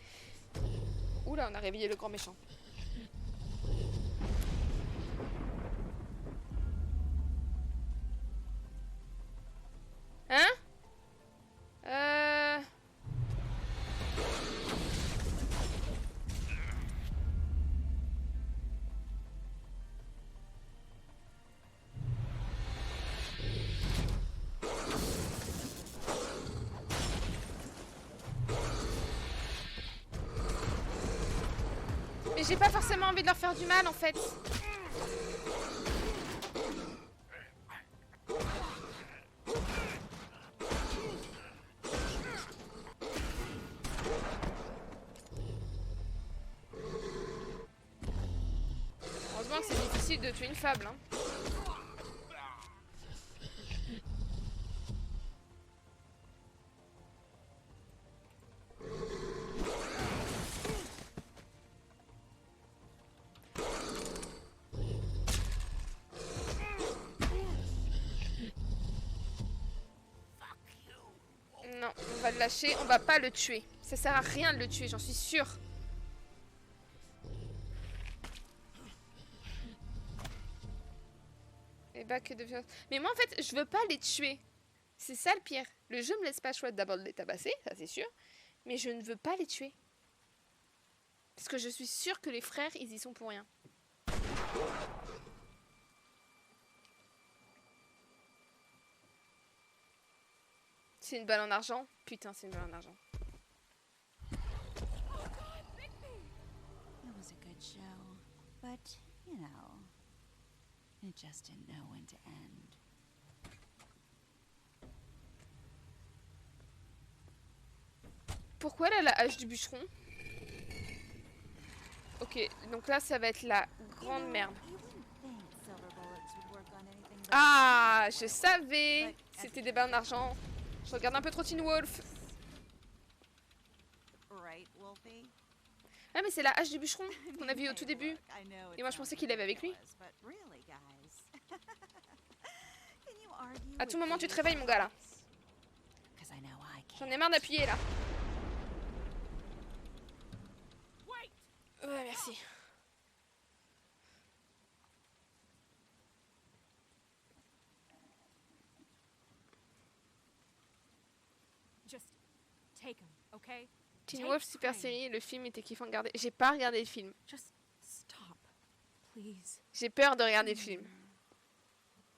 Speaker 1: Oula, on a réveillé le grand méchant. Hein? Mais j'ai pas forcément envie de leur faire du mal en fait. Heureusement que c'est difficile de tuer une fable, hein. Non, on va le lâcher, on va pas le tuer. Ça sert à rien de le tuer, j'en suis sûre. Et bah que de violence. Mais moi en fait, je veux pas les tuer. C'est ça le pire. Le jeu me laisse pas le choix d'abord de les tabasser, ça c'est sûr. Mais je ne veux pas les tuer. Parce que je suis sûre que les frères, ils y sont pour rien. C'est une balle en argent? Putain, c'est une balle en argent.
Speaker 7: It was a good show, but, you know, it just didn't know when to end.
Speaker 1: Pourquoi elle a la hache du bûcheron? Ok. Ok, donc là ça va être la grande merde. Ah, je savais. C'était des balles d'argent. Je regarde un peu trop Teen Wolf. Ah mais c'est la hache du bûcheron qu'on a vu au tout début. Et moi je pensais qu'il l'avait avec lui. À tout moment tu te réveilles mon gars là. J'en ai marre d'appuyer là. Ouais merci.
Speaker 6: Just take him, okay?
Speaker 1: Teen Wolf super série, le film était kiffant de regarder. J'ai pas regardé le film.
Speaker 6: Just stop, please.
Speaker 1: J'ai peur de regarder le film.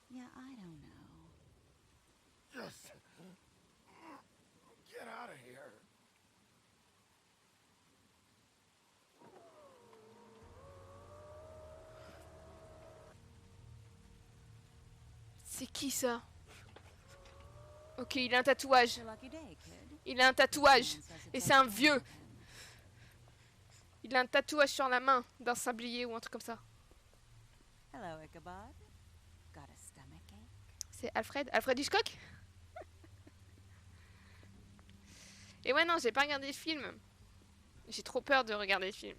Speaker 7: Yeah, I don't know.
Speaker 4: Just get out of here.
Speaker 1: C'est qui ça? Ok, il a un tatouage. Il a un tatouage. Et c'est un vieux. Il a un tatouage sur la main d'un sablier ou un truc comme ça. C'est Alfred? Alfred Hitchcock? Et ouais, non, j'ai pas regardé le film. J'ai trop peur de regarder le film.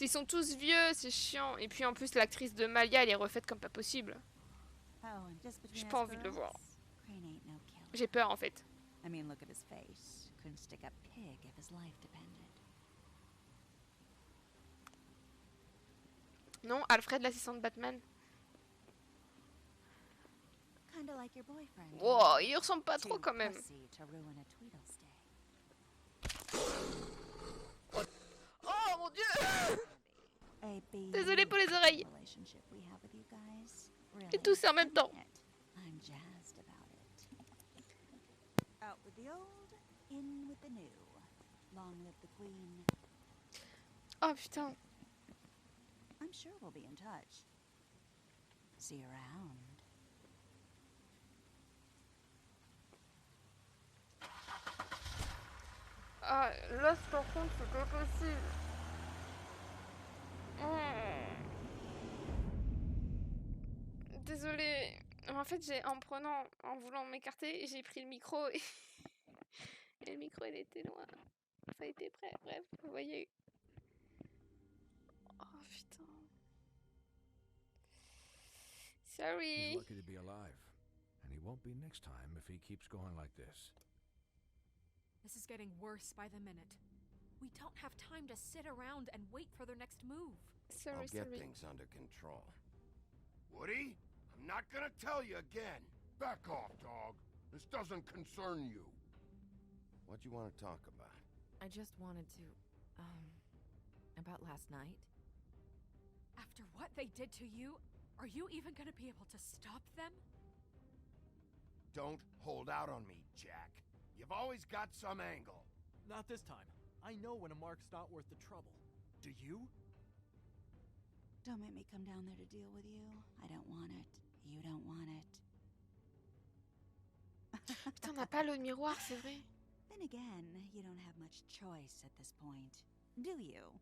Speaker 1: Ils sont tous vieux, c'est chiant. Et puis en plus, l'actrice de Malia, elle est refaite comme pas possible. J'ai pas envie de le voir. J'ai peur en fait. Non, Alfred, l'assistant de Batman. Wow, il ressemble pas trop quand même. Oh mon dieu! Désolée pour les oreilles. Et tous en même temps. Oh putain.
Speaker 7: I'm sure we'll be in touch. See you around.
Speaker 1: Ah, là, par contre, c'est pas possible. Désolée. En fait, en voulant m'écarter, j'ai pris le micro et... et le micro, il était loin. Ça a été prêt. Bref, vous voyez. Oh putain. Sorry.
Speaker 13: He's lucky to be alive, and he won't be next time if he keeps going like this.
Speaker 6: This is getting worse by the minute. We don't have time to sit around and wait for their next move.
Speaker 4: I'll get things under control. Woody, I'm not gonna tell you again.
Speaker 12: Back off, dog. This doesn't concern you.
Speaker 4: What do you want to talk about?
Speaker 10: I just wanted to, about last night.
Speaker 6: After what they did to you, are you even gonna be able to stop them?
Speaker 4: Don't hold out on me, Jack. You've always got some angle.
Speaker 20: Not this time. I know when a mark's not worth the trouble. Do you?
Speaker 7: Don't make me come down there to deal with you. I don't want it. You don't want it.
Speaker 1: Putain, on n'a pas l'eau de miroir, c'est vrai.
Speaker 7: Then again, you don't have much choice at this point, do you?